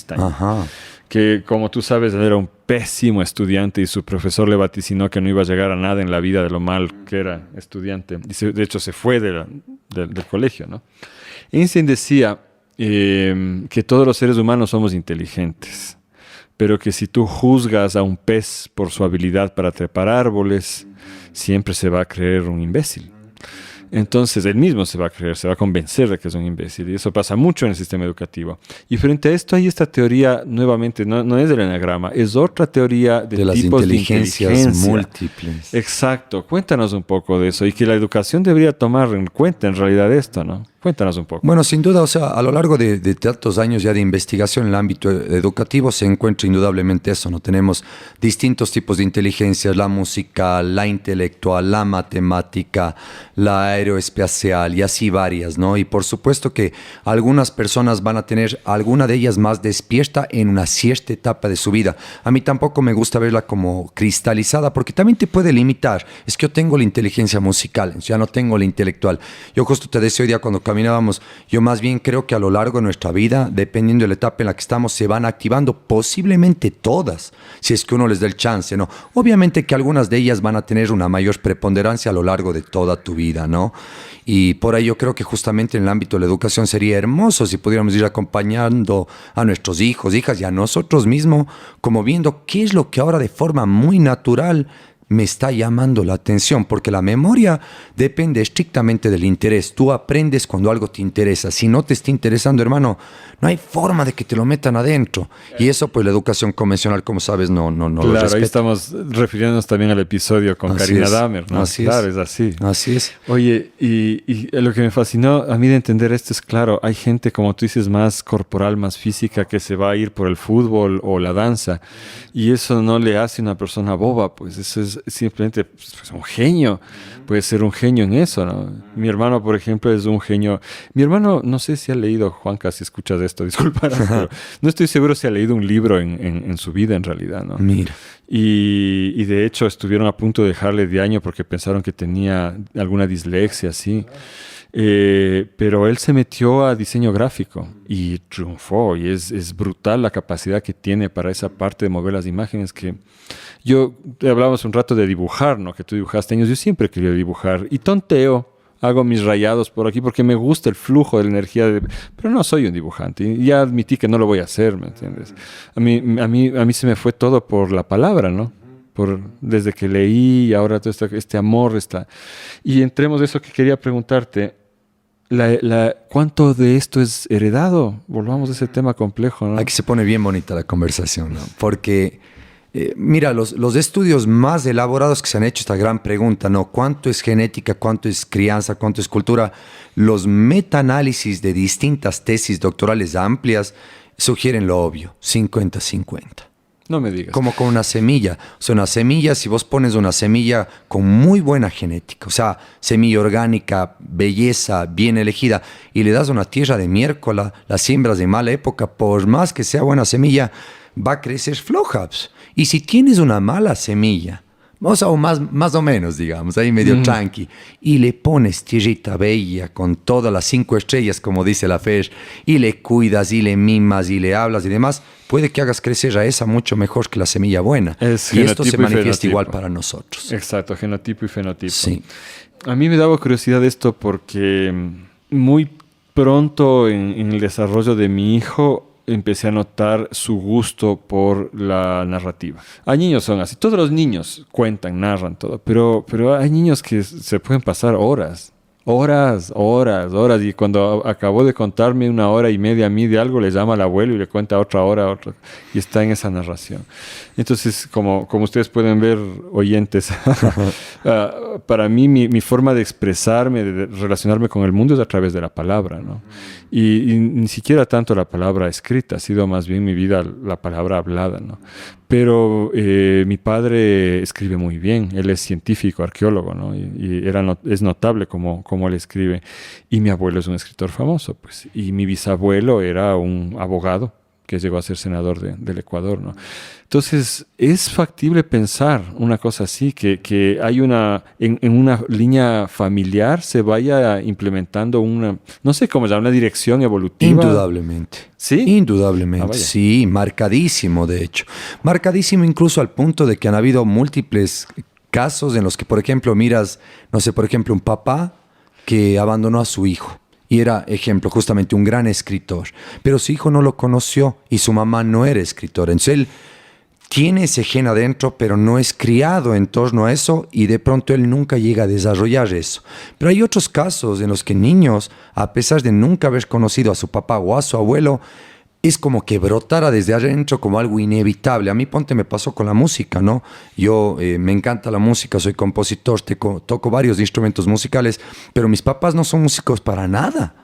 que como tú sabes, él era un pésimo estudiante y su profesor le vaticinó que no iba a llegar a nada en la vida de lo mal que era estudiante. Y de hecho se fue del colegio, ¿no? Einstein decía que todos los seres humanos somos inteligentes, pero que si tú juzgas a un pez por su habilidad para trepar árboles, siempre se va a creer un imbécil. Entonces él mismo se va a convencer de que es un imbécil, y eso pasa mucho en el sistema educativo. Y frente a esto hay esta teoría, nuevamente, no es del enagrama, es otra teoría de las tipos inteligencias de inteligencia múltiples. Exacto, cuéntanos un poco de eso, y que la educación debería tomar en cuenta en realidad esto, ¿no? Cuéntanos un poco. Bueno, sin duda, o sea, a lo largo de tantos años ya de investigación en el ámbito educativo se encuentra indudablemente eso, ¿no? Tenemos distintos tipos de inteligencias, la musical, la intelectual, la matemática, la aeroespacial y así varias, ¿no? Y por supuesto que algunas personas van a tener alguna de ellas más despierta en una cierta etapa de su vida. A mí tampoco me gusta verla como cristalizada porque también te puede limitar. Es que yo tengo la inteligencia musical, ya no tengo la intelectual. Yo justo te decía hoy día cuando caminábamos, yo más bien creo que a lo largo de nuestra vida, dependiendo de la etapa en la que estamos, se van activando posiblemente todas, si es que uno les da el chance, ¿no? Obviamente que algunas de ellas van a tener una mayor preponderancia a lo largo de toda tu vida, ¿no? Y por ahí yo creo que justamente en el ámbito de la educación sería hermoso si pudiéramos ir acompañando a nuestros hijos, hijas y a nosotros mismos, como viendo qué es lo que ahora de forma muy natural me está llamando la atención, porque la memoria depende estrictamente del interés. Tú aprendes cuando algo te interesa. Si no te está interesando, hermano, no hay forma de que te lo metan adentro. Y eso, pues, la educación convencional, como sabes, no lo respeta. Claro, ahí estamos refiriéndonos también al episodio con Karina Dahmer, ¿no? Así claro, es. es así. Así es. Oye, y lo que me fascinó a mí de entender esto es, claro, hay gente, como tú dices, más corporal, más física, que se va a ir por el fútbol o la danza. Y eso no le hace una persona boba, pues eso es simplemente pues, un genio. Puede ser un genio en eso, ¿no? Mi hermano, por ejemplo, es un genio. Mi hermano, no sé si ha leído, Juanca, si escuchas esto, disculparás, pero no estoy seguro si ha leído un libro en su vida, en realidad, ¿no? Mira. Y de hecho estuvieron a punto de dejarle de año porque pensaron que tenía alguna dislexia, así. Pero él se metió a diseño gráfico y triunfó, y es brutal la capacidad que tiene para esa parte de mover las imágenes. Que yo, hablábamos un rato de dibujar, ¿no? Que tú dibujaste años, yo siempre quería dibujar y tonteo, hago mis rayados por aquí porque me gusta el flujo de la energía, pero no soy un dibujante, y ya admití que no lo voy a hacer, ¿me entiendes? A mí se me fue todo por la palabra, ¿no? Desde que leí, y ahora todo este amor está. Y entremos de eso que quería preguntarte. ¿Cuánto de esto es heredado? Volvamos a ese tema complejo, ¿no? Aquí se pone bien bonita la conversación, ¿no? Porque Mira, los estudios más elaborados que se han hecho, esta gran pregunta, ¿no? ¿Cuánto es genética, cuánto es crianza, cuánto es cultura? Los metaanálisis de distintas tesis doctorales amplias sugieren lo obvio, 50-50. No me digas. Como con una semilla. O sea, una semilla, si vos pones una semilla con muy buena genética, o sea, semilla orgánica, belleza, bien elegida, y le das una tierra de miércoles, las siembras de mala época, por más que sea buena semilla, va a crecer floja. Y si tienes una mala semilla, o más o menos, digamos, ahí medio tranqui, y le pones tierrita bella con todas las 5 estrellas, como dice la FES, y le cuidas, y le mimas, y le hablas y demás, puede que hagas crecer a esa mucho mejor que la semilla buena. Y esto se manifiesta igual para nosotros. Exacto, genotipo y fenotipo. Sí. A mí me daba curiosidad esto porque muy pronto en el desarrollo de mi hijo empecé a notar su gusto por la narrativa. Hay niños son así. Todos los niños cuentan, narran todo, pero hay niños que se pueden pasar horas. Y cuando acabó de contarme 1 hora y media a mí de algo, le llama al abuelo y le cuenta otra hora, y está en esa narración. Entonces, como ustedes pueden ver, oyentes, para mí mi forma de expresarme, de relacionarme con el mundo es a través de la palabra, ¿no? Y ni siquiera tanto la palabra escrita, ha sido más bien mi vida la palabra hablada, ¿no? Pero mi padre escribe muy bien, él es científico, arqueólogo, ¿no? Y es notable como él escribe. Y mi abuelo es un escritor famoso, pues. Y mi bisabuelo era un abogado que llegó a ser senador del Ecuador, ¿no? Entonces, es factible pensar una cosa así, que hay en una línea familiar se vaya implementando no sé cómo llama, una dirección evolutiva. Indudablemente. ¿Sí? Indudablemente, sí, marcadísimo, de hecho. Marcadísimo incluso al punto de que han habido múltiples casos en los que, por ejemplo, miras, no sé, por ejemplo, un papá que abandonó a su hijo. Y era, ejemplo, justamente un gran escritor. Pero su hijo no lo conoció y su mamá no era escritora. Entonces él tiene ese gen adentro, pero no es criado en torno a eso y de pronto él nunca llega a desarrollar eso. Pero hay otros casos en los que niños, a pesar de nunca haber conocido a su papá o a su abuelo, es como que brotara desde adentro como algo inevitable. A mí, ponte, me pasó con la música, ¿no? Yo me encanta la música, soy compositor, toco varios instrumentos musicales, pero mis papás no son músicos para nada.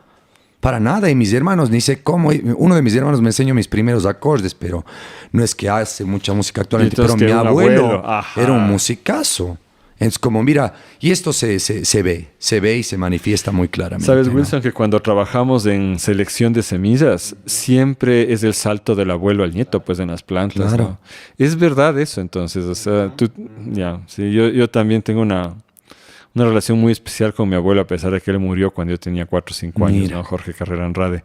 Para nada. Y mis hermanos, ni sé cómo. Uno de mis hermanos me enseñó mis primeros acordes, pero no es que hace mucha música actualmente. Pero mi abuelo era un musicazo. Es como, mira, y esto se ve y se manifiesta muy claramente. ¿Sabes, ¿no? Wilson, que cuando trabajamos en selección de semillas, siempre es el salto del abuelo al nieto, pues, en las plantas, Claro. ¿no? Es verdad eso, entonces, o sea, sí, yo también tengo una relación muy especial con mi abuelo, a pesar de que él murió cuando yo tenía 4 o 5 años, Mira. ¿no? Jorge Carrera Andrade.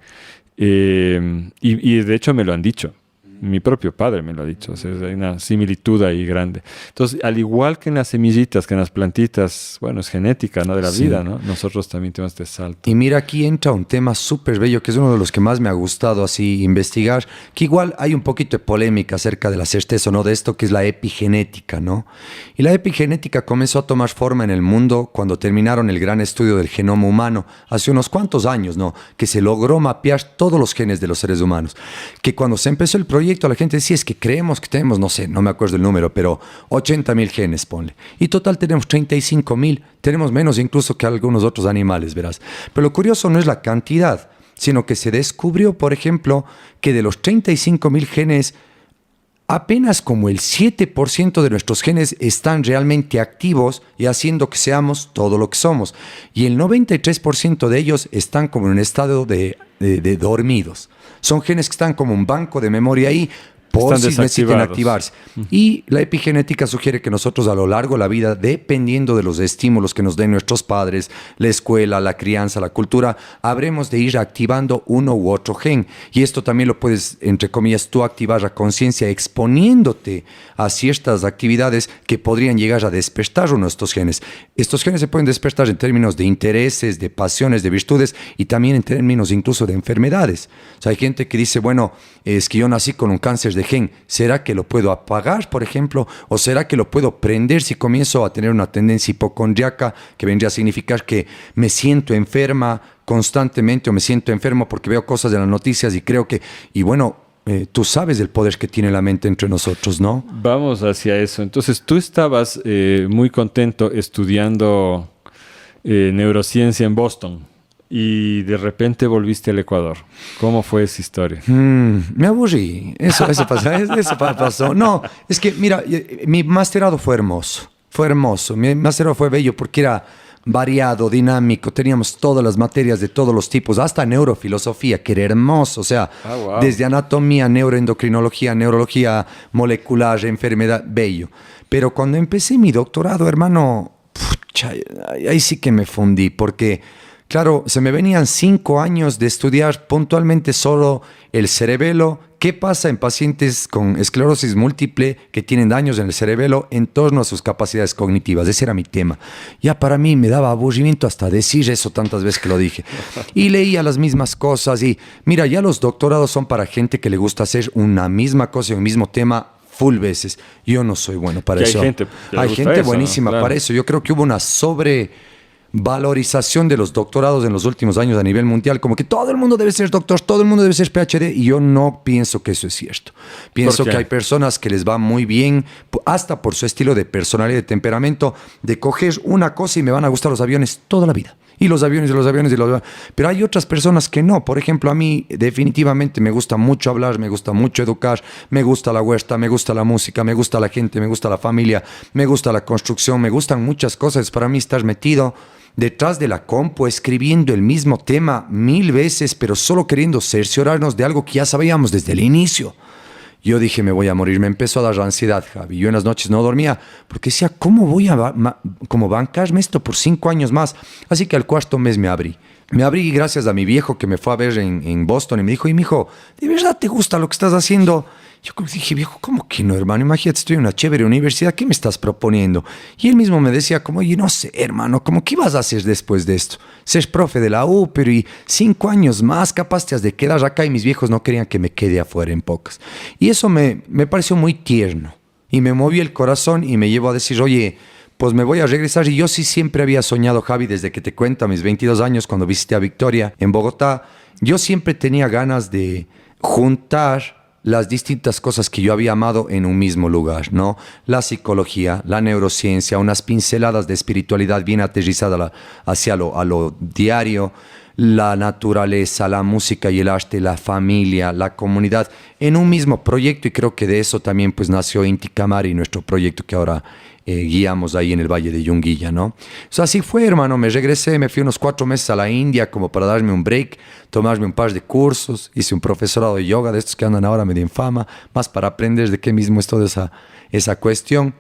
Y de hecho me lo han dicho. Mi propio padre me lo ha dicho. O sea, hay una similitud ahí grande. Entonces, al igual que en las semillitas, que en las plantitas, bueno, es genética, ¿no? De la vida, ¿no? Nosotros también tenemos este salto. Y mira, aquí entra un tema súper bello, que es uno de los que más me ha gustado así investigar, que igual hay un poquito de polémica acerca de la certeza o no de esto, que es la epigenética, ¿no? Y la epigenética comenzó a tomar forma en el mundo cuando terminaron el gran estudio del genoma humano, hace unos cuantos años, ¿no? Que se logró mapear todos los genes de los seres humanos. Que cuando se empezó el proyecto, la gente decía, es que creemos que tenemos, no sé, no me acuerdo el número, pero 80,000 genes, ponle. Y total tenemos 35,000, tenemos menos incluso que algunos otros animales, verás. Pero lo curioso no es la cantidad, sino que se descubrió, por ejemplo, que de los 35,000 genes, apenas como el 7% de nuestros genes están realmente activos y haciendo que seamos todo lo que somos. Y el 93% de ellos están como en un estado de dormidos. Son genes que están como un banco de memoria ahí, por si necesitan activarse. Y la epigenética sugiere que nosotros a lo largo de la vida, dependiendo de los estímulos que nos den nuestros padres, la escuela, la crianza, la cultura, habremos de ir activando uno u otro gen. Y esto también lo puedes, entre comillas, tú activar a conciencia exponiéndote a ciertas actividades que podrían llegar a despertar uno de estos genes. Estos genes se pueden despertar en términos de intereses, de pasiones, de virtudes y también en términos incluso de enfermedades. O sea, hay gente que dice, bueno, es que yo nací con un cáncer de gen. ¿Será que lo puedo apagar, por ejemplo? ¿O será que lo puedo prender si comienzo a tener una tendencia hipocondriaca, que vendría a significar que me siento enferma constantemente o me siento enfermo porque veo cosas de las noticias y creo que, y bueno, tú sabes el poder que tiene la mente entre nosotros, ¿no? Vamos hacia eso. Entonces, tú estabas muy contento estudiando neurociencia en Boston y de repente volviste al Ecuador. ¿Cómo fue esa historia? Me aburrí. Eso pasó. No, es que, mira, mi masterado fue hermoso. Fue hermoso. Mi masterado fue bello porque era variado, dinámico. Teníamos todas las materias de todos los tipos, hasta neurofilosofía, que era hermoso. O sea, wow. Desde anatomía, neuroendocrinología, neurología molecular, enfermedad, bello. Pero cuando empecé mi doctorado, hermano, pucha, ahí sí que me fundí, porque, claro, se me venían 5 años de estudiar puntualmente solo el cerebelo. ¿Qué pasa en pacientes con esclerosis múltiple que tienen daños en el cerebelo en torno a sus capacidades cognitivas? Ese era mi tema. Ya para mí me daba aburrimiento hasta decir eso tantas veces que lo dije. Y leía las mismas cosas y mira, ya los doctorados son para gente que le gusta hacer una misma cosa y un mismo tema full veces. Yo no soy bueno para eso. Hay gente buenísima, ¿no? Para eso. Yo creo que hubo una valorización de los doctorados en los últimos años a nivel mundial, como que todo el mundo debe ser doctor, todo el mundo debe ser PhD, y yo no pienso que eso es cierto. Pienso que hay personas que les va muy bien, hasta por su estilo de personalidad y de temperamento, de coger una cosa y me van a gustar los aviones toda la vida. Y los aviones, y los aviones, y los aviones. Pero hay otras personas que no. Por ejemplo, a mí definitivamente me gusta mucho hablar, me gusta mucho educar, me gusta la huerta, me gusta la música, me gusta la gente, me gusta la familia, me gusta la construcción, me gustan muchas cosas. Para mí estar metido detrás de la compu, escribiendo el mismo tema 1000 veces, pero solo queriendo cerciorarnos de algo que ya sabíamos desde el inicio. Yo dije, me voy a morir. Me empezó a dar ansiedad, Javi. Yo en las noches no dormía porque decía, ¿cómo voy a cómo bancarme esto por 5 años más? Así que al 4º mes me abrí. Me abrí gracias a mi viejo que me fue a ver en Boston y me dijo, mijo, ¿de verdad te gusta lo que estás haciendo? Yo dije, viejo, ¿cómo que no, hermano? Imagínate, estoy en una chévere universidad, ¿qué me estás proponiendo? Y él mismo me decía, como, oye, no sé, hermano, como, ¿qué vas a hacer después de esto? Ser profe de la U, pero y 5 años más, capaz te has de quedar acá, y mis viejos no querían que me quede afuera en pocas. Y eso me pareció muy tierno y me movió el corazón y me llevó a decir, oye, pues me voy a regresar. Y yo sí siempre había soñado, Javi, desde que te cuento, a mis 22 años, cuando visité a Victoria en Bogotá, yo siempre tenía ganas de juntar las distintas cosas que yo había amado en un mismo lugar, ¿no? La psicología, la neurociencia, unas pinceladas de espiritualidad bien aterrizada hacia a lo diario, la naturaleza, la música y el arte, la familia, la comunidad, en un mismo proyecto. Y creo que de eso también pues nació Inti Camari, nuestro proyecto que ahora guiamos ahí en el Valle de Yunguilla, ¿no? O sea, así fue, hermano. Me regresé, me fui unos 4 meses a la India como para darme un break, tomarme un par de cursos, hice un profesorado de yoga de estos que andan ahora medio en fama, más para aprender de qué mismo es toda esa cuestión.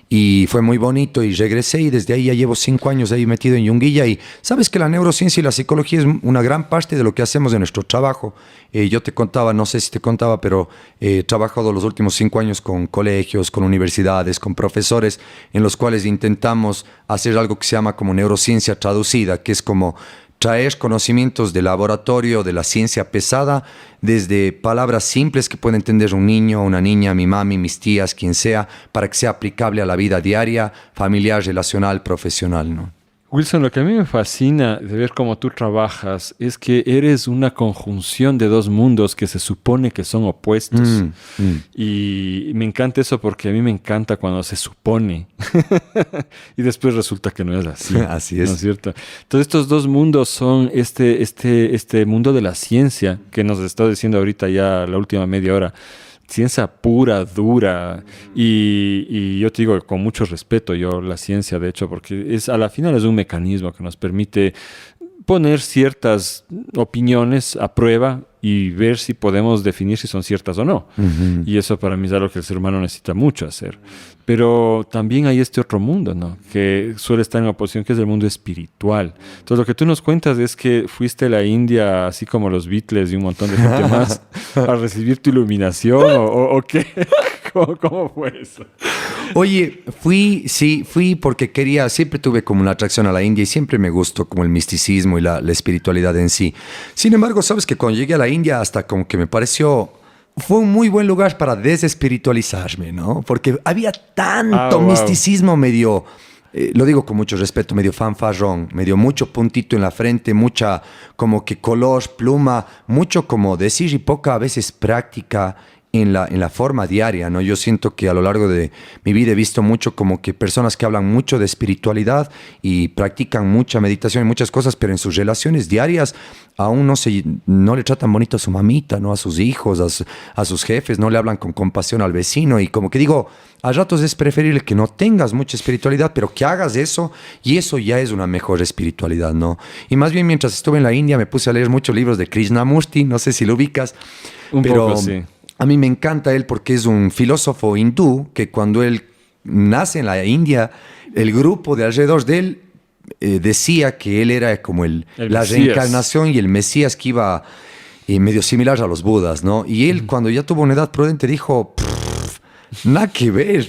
Y fue muy bonito y regresé, y desde ahí ya llevo 5 años ahí metido en Yunguilla. Y sabes que la neurociencia y la psicología es una gran parte de lo que hacemos en nuestro trabajo. Yo te contaba, no sé si te contaba, pero he trabajado los últimos 5 años con colegios, con universidades, con profesores, en los cuales intentamos hacer algo que se llama como neurociencia traducida, que es como traer conocimientos de laboratorio, de la ciencia pesada, desde palabras simples que puede entender un niño, una niña, mi mami, mis tías, quien sea, para que sea aplicable a la vida diaria, familiar, relacional, profesional, ¿no? Wilson, lo que a mí me fascina de ver cómo tú trabajas es que eres una conjunción de 2 mundos que se supone que son opuestos. Y me encanta eso porque a mí me encanta cuando se supone y después resulta que no es así. Así es. ¿No es cierto? Entonces estos 2 mundos son este mundo de la ciencia que nos está diciendo ahorita ya la última media hora. Ciencia pura, dura, y yo te digo con mucho respeto yo la ciencia, de hecho, porque a la final es un mecanismo que nos permite poner ciertas opiniones a prueba y ver si podemos definir si son ciertas o no. Uh-huh. Y eso para mí es algo que el ser humano necesita mucho hacer. Pero también hay este otro mundo, ¿no? Que suele estar en oposición, que es el mundo espiritual. Entonces lo que tú nos cuentas es que fuiste a la India, así como los Beatles y un montón de gente más, a recibir tu iluminación, ¿o qué? ¿Cómo fue eso? Oye, fui porque siempre tuve como una atracción a la India y siempre me gustó como el misticismo y la espiritualidad en sí. Sin embargo, sabes que cuando llegué a la India hasta como que me pareció, fue un muy buen lugar para desespiritualizarme, ¿no? Porque había tanto misticismo medio lo digo con mucho respeto, medio fanfarrón, medio mucho puntito en la frente, mucha como que color, pluma, mucho como decir y poca a veces práctica en la forma diaria, ¿no? Yo siento que a lo largo de mi vida he visto mucho como que personas que hablan mucho de espiritualidad y practican mucha meditación y muchas cosas, pero en sus relaciones diarias aún no le tratan bonito a su mamita, ¿no? A sus hijos, a sus jefes, no le hablan con compasión al vecino y como que digo, a ratos es preferible que no tengas mucha espiritualidad, pero que hagas eso y eso ya es una mejor espiritualidad, ¿no? Y más bien mientras estuve en la India me puse a leer muchos libros de Krishnamurti, no sé si lo ubicas, pero poco, sí. A mí me encanta él porque es un filósofo hindú que cuando él nace en la India, el grupo de alrededor de él decía que él era como la Mesías. reencarnación y el Mesías que iba medio similar a los Budas, ¿no? Y él cuando ya tuvo una edad prudente dijo, nada que ver,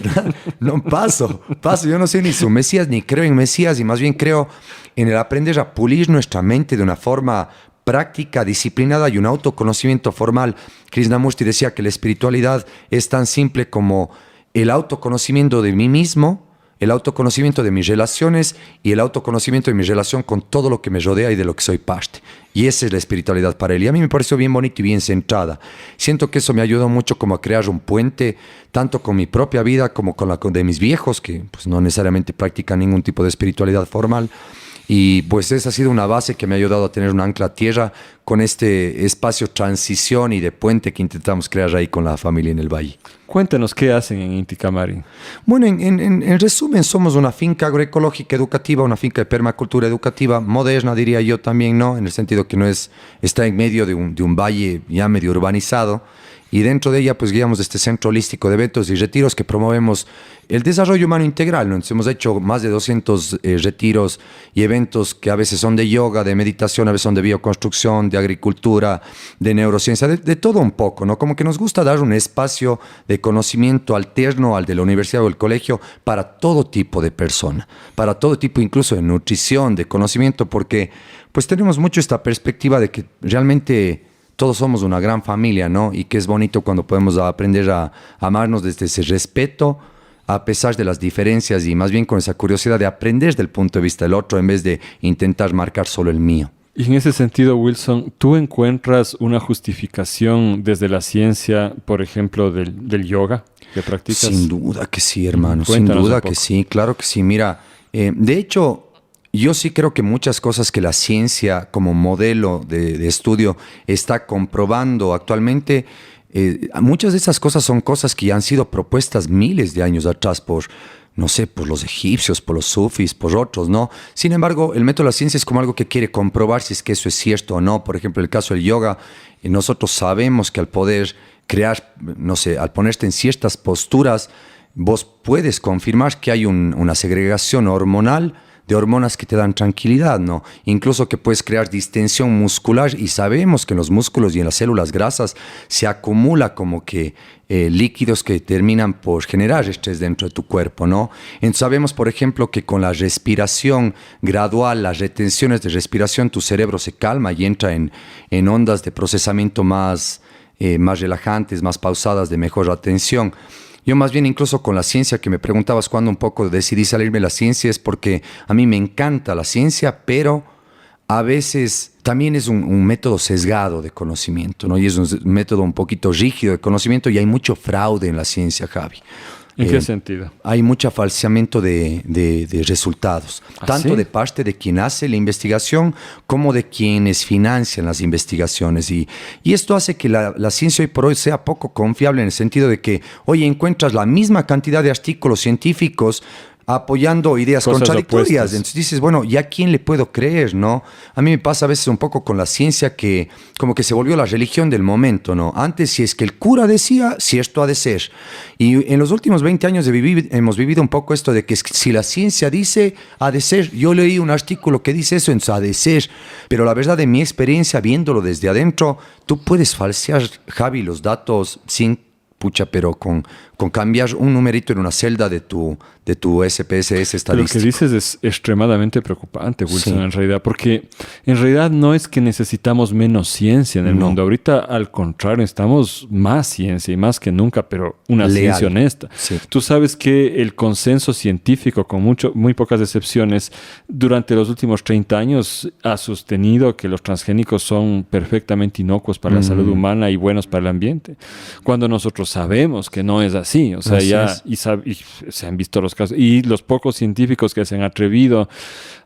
no paso, yo no sé ni su Mesías, ni creo en Mesías y más bien creo en el aprender a pulir nuestra mente de una forma práctica, disciplinada y un autoconocimiento formal. Krishnamurti decía que la espiritualidad es tan simple como el autoconocimiento de mí mismo, el autoconocimiento de mis relaciones y el autoconocimiento de mi relación con todo lo que me rodea y de lo que soy parte. Y esa es la espiritualidad para él. Y a mí me pareció bien bonita y bien centrada. Siento que eso me ayudó mucho como a crear un puente, tanto con mi propia vida como con la de mis viejos, que pues, no necesariamente practican ningún tipo de espiritualidad formal. Y pues esa ha sido una base que me ha ayudado a tener un ancla a tierra con este espacio transición y de puente que intentamos crear ahí con la familia en el valle. Cuéntanos, ¿qué hacen en Inti Capmari? Bueno, en resumen, somos una finca agroecológica educativa, una finca de permacultura educativa, moderna diría yo también, ¿no? En el sentido que está en medio de un valle ya medio urbanizado. Y dentro de ella, pues guiamos este centro holístico de eventos y retiros que promovemos el desarrollo humano integral, ¿no? Entonces, hemos hecho más de 200 retiros y eventos que a veces son de yoga, de meditación, a veces son de bioconstrucción, de agricultura, de neurociencia, de todo un poco, ¿no? Como que nos gusta dar un espacio de conocimiento alterno al de la universidad o el colegio para todo tipo de persona, para todo tipo incluso de nutrición, de conocimiento, porque pues tenemos mucho esta perspectiva de que realmente todos somos una gran familia, ¿no? Y que es bonito cuando podemos aprender a amarnos desde ese respeto, a pesar de las diferencias y más bien con esa curiosidad de aprender del punto de vista del otro en vez de intentar marcar solo el mío. Y en ese sentido, Wilson, ¿tú encuentras una justificación desde la ciencia, por ejemplo, del yoga que practicas? Sin duda que sí, hermano. Cuéntanos Sin duda un poco. que sí, claro que sí. Mira, de hecho, yo sí creo que muchas cosas que la ciencia como modelo de estudio está comprobando actualmente, muchas de esas cosas son cosas que ya han sido propuestas miles de años atrás por, no sé, por los egipcios, por los sufis, por otros, ¿no? Sin embargo, el método de la ciencia es como algo que quiere comprobar si es que eso es cierto o no. Por ejemplo, el caso del yoga, nosotros sabemos que al poder crear, no sé, al ponerte en ciertas posturas, vos puedes confirmar que hay una segregación hormonal de hormonas que te dan tranquilidad, ¿no? Incluso que puedes crear distensión muscular y sabemos que en los músculos y en las células grasas se acumula como que líquidos que terminan por generar estrés dentro de tu cuerpo, ¿no? Entonces sabemos, por ejemplo, que con la respiración gradual, las retenciones de respiración, tu cerebro se calma y entra en ondas de procesamiento más relajantes, más pausadas, de mejor atención. Yo más bien incluso con la ciencia, que me preguntabas cuándo un poco decidí salirme de la ciencia, es porque a mí me encanta la ciencia, pero a veces también es un método sesgado de conocimiento, ¿no? Y es un método un poquito rígido de conocimiento y hay mucho fraude en la ciencia, Javi. ¿En qué sentido? Hay mucho falseamiento de resultados, tanto ¿sí? de parte de quien hace la investigación como de quienes financian las investigaciones. Y esto hace que la ciencia hoy por hoy sea poco confiable en el sentido de que hoy encuentras la misma cantidad de artículos científicos apoyando ideas Cosas contradictorias. opuestas. Entonces dices, bueno, ¿ya a quién le puedo creer, no? A mí me pasa a veces un poco con la ciencia que como que se volvió la religión del momento, ¿no? Antes, si es que el cura decía, si esto ha de ser. Y en los últimos 20 años hemos vivido un poco esto de que si la ciencia dice, ha de ser. Yo leí un artículo que dice eso, entonces ha de ser. Pero la verdad, de mi experiencia, viéndolo desde adentro, tú puedes falsear, Javi, los datos sin... pero con con cambiar un numerito en una celda de tu SPSS estadístico. Lo que dices es extremadamente preocupante, Wilson, Sí. en realidad, porque en realidad no es que necesitamos menos ciencia en el No. mundo. Ahorita, al contrario, necesitamos más ciencia y más que nunca, pero una Leal. ciencia honesta. Sí. Tú sabes que el consenso científico, con muy pocas excepciones, durante los últimos 30 años ha sostenido que los transgénicos son perfectamente inocuos para la salud humana y buenos para el ambiente, cuando nosotros sabemos que no es así. O sea, Así ya es. y se han visto los casos. Y los pocos científicos que se han atrevido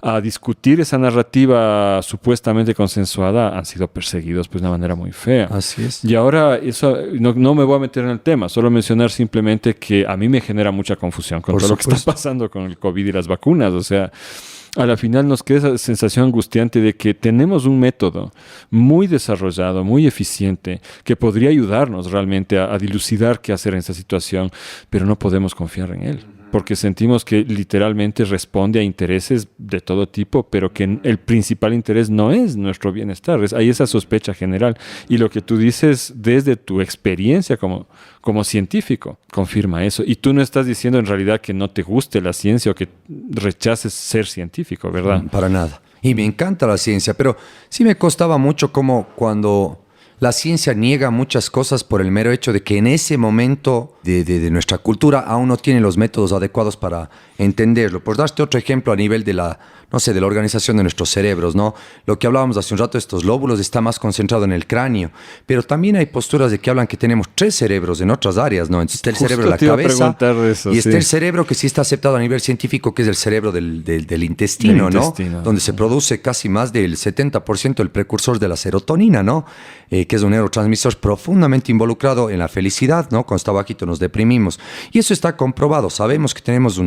a discutir esa narrativa supuestamente consensuada han sido perseguidos pues, de una manera muy fea. Así es. Y ahora, eso no me voy a meter en el tema, solo mencionar simplemente que a mí me genera mucha confusión con Por todo lo que está supuesto. pasando con el COVID y las vacunas. O sea, a la final nos queda esa sensación angustiante de que tenemos un método muy desarrollado, muy eficiente, que podría ayudarnos realmente a dilucidar qué hacer en esta situación, pero no podemos confiar en él. Porque sentimos que literalmente responde a intereses de todo tipo, pero que el principal interés no es nuestro bienestar. Hay esa sospecha general. Y lo que tú dices desde tu experiencia como científico confirma eso. Y tú no estás diciendo en realidad que no te guste la ciencia o que rechaces ser científico, ¿verdad? Para nada. Y me encanta la ciencia, pero sí me costaba mucho como cuando la ciencia niega muchas cosas por el mero hecho de que en ese momento de nuestra cultura aún no tiene los métodos adecuados para entenderlo. Por darte otro ejemplo a nivel de la organización de nuestros cerebros, ¿no? Lo que hablábamos hace un rato, estos lóbulos está más concentrado en el cráneo, pero también hay posturas de que hablan que tenemos 3 cerebros en otras áreas, ¿no? Entonces está el Justo cerebro de la te iba a cabeza preguntar de eso, y está sí. el cerebro que sí está aceptado a nivel científico, que es el cerebro del intestino, ¿no? Donde se produce casi más del 70% del precursor de la serotonina, ¿no? Que es un neurotransmisor profundamente involucrado en la felicidad, ¿no? Cuando está bajito nos deprimimos. Y eso está comprobado. Sabemos que tenemos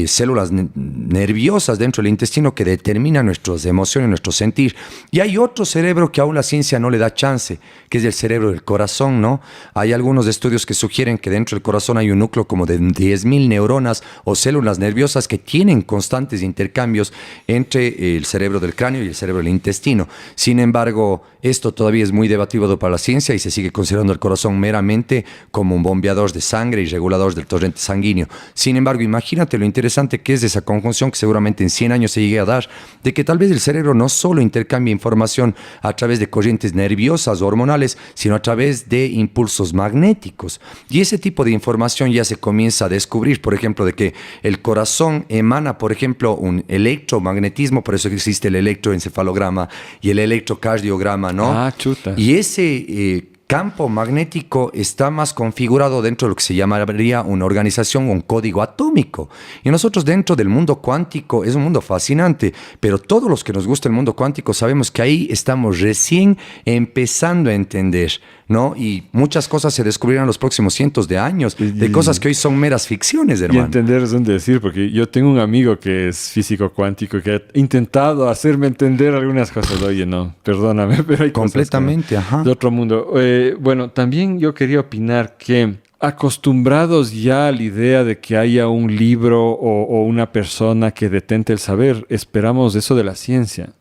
células nerviosas dentro del intestino que determinan nuestras emociones, nuestro sentir. Y hay otro cerebro que aún la ciencia no le da chance, que es el cerebro del corazón, ¿no? Hay algunos estudios que sugieren que dentro del corazón hay un núcleo como de 10.000 neuronas o células nerviosas que tienen constantes intercambios entre el cerebro del cráneo y el cerebro del intestino. Sin embargo, esto todavía es muy debatido para la ciencia y se sigue considerando el corazón meramente como un bombeador de sangre y regulador del torrente sanguíneo. Sin embargo, imagínate lo interesante que es esa conjunción que seguramente en 100 años se llegue a dar, de que tal vez el cerebro no solo intercambia información a través de corrientes nerviosas o hormonales, sino a través de impulsos magnéticos. Y ese tipo de información ya se comienza a descubrir, por ejemplo, de que el corazón emana, por ejemplo, un electromagnetismo, por eso existe el electroencefalograma y el electrocardiograma, ¿no? Ah, chuta. Y ese campo magnético está más configurado dentro de lo que se llamaría una organización, un código atómico. Y nosotros dentro del mundo cuántico, es un mundo fascinante, pero todos los que nos gusta el mundo cuántico sabemos que ahí estamos recién empezando a entender, ¿no? Y muchas cosas se descubrirán en los próximos cientos de años, de cosas que hoy son meras ficciones, Y hermano. entender es un decir, porque yo tengo un amigo que es físico cuántico que ha intentado hacerme entender algunas cosas. Oye, no, perdóname, pero hay Completamente, cosas ajá. de otro mundo. Bueno, también yo quería opinar que acostumbrados ya a la idea de que haya un libro o una persona que detente el saber, esperamos eso de la ciencia.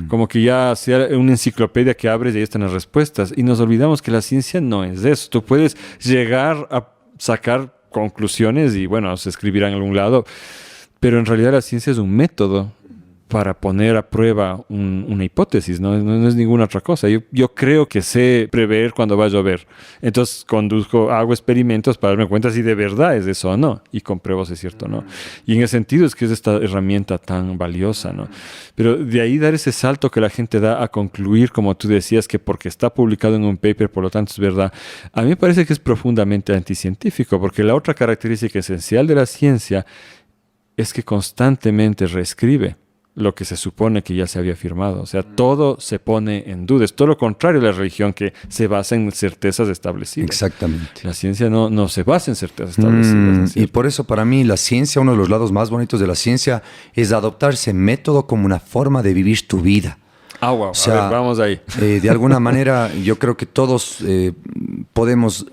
Como que ya sea una enciclopedia que abres y ahí están las respuestas. Y nos olvidamos que la ciencia no es eso. Tú puedes llegar a sacar conclusiones y, bueno, se escribirán en algún lado, pero en realidad la ciencia es un método para poner a prueba una hipótesis, ¿no? No es ninguna otra cosa. Yo creo que sé prever cuando va a llover. Entonces hago experimentos para darme cuenta si de verdad es eso o no. Y compruebo si es cierto o no. Y en ese sentido es que es esta herramienta tan valiosa, ¿no? Pero de ahí dar ese salto que la gente da a concluir, como tú decías, que porque está publicado en un paper, por lo tanto es verdad. A mí me parece que es profundamente anticientífico, porque la otra característica esencial de la ciencia es que constantemente reescribe lo que se supone que ya se había afirmado. O sea, todo se pone en duda. Es todo lo contrario a la religión, que se basa en certezas establecidas. Exactamente. La ciencia no se basa en certezas establecidas. ¿no es Y cierto? por eso para mí la ciencia, uno de los lados más bonitos de la ciencia es adoptar ese método como una forma de vivir tu vida. Wow. O sea, a ver, vamos ahí. De alguna manera yo creo que todos podemos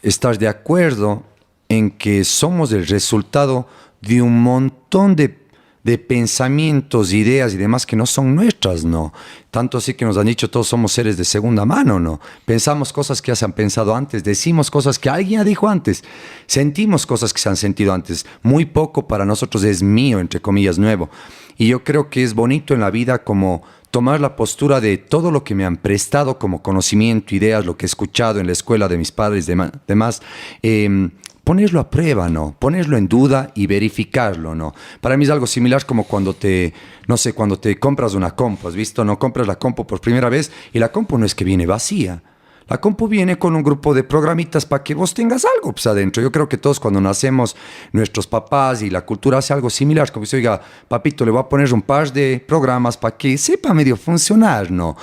estar de acuerdo en que somos el resultado de un montón de de pensamientos, ideas y demás que no son nuestras, ¿no? Tanto así que nos han dicho todos somos seres de segunda mano, ¿no? Pensamos cosas que ya se han pensado antes, decimos cosas que alguien ya dijo antes, sentimos cosas que se han sentido antes. Muy poco para nosotros es mío, entre comillas, nuevo. Y yo creo que es bonito en la vida como tomar la postura de todo lo que me han prestado como conocimiento, ideas, lo que he escuchado en la escuela de mis padres y demás, ponerlo a prueba, ¿no? Ponerlo en duda y verificarlo, ¿no? Para mí es algo similar como cuando cuando te compras una compu, ¿has visto? No compras la compu por primera vez y la compu no es que viene vacía. La compu viene con un grupo de programitas para que vos tengas algo pues, adentro. Yo creo que todos cuando nacemos, nuestros papás y la cultura hace algo similar. Como si, oiga, papito, le voy a poner un par de programas para que sepa medio funcionar, ¿no?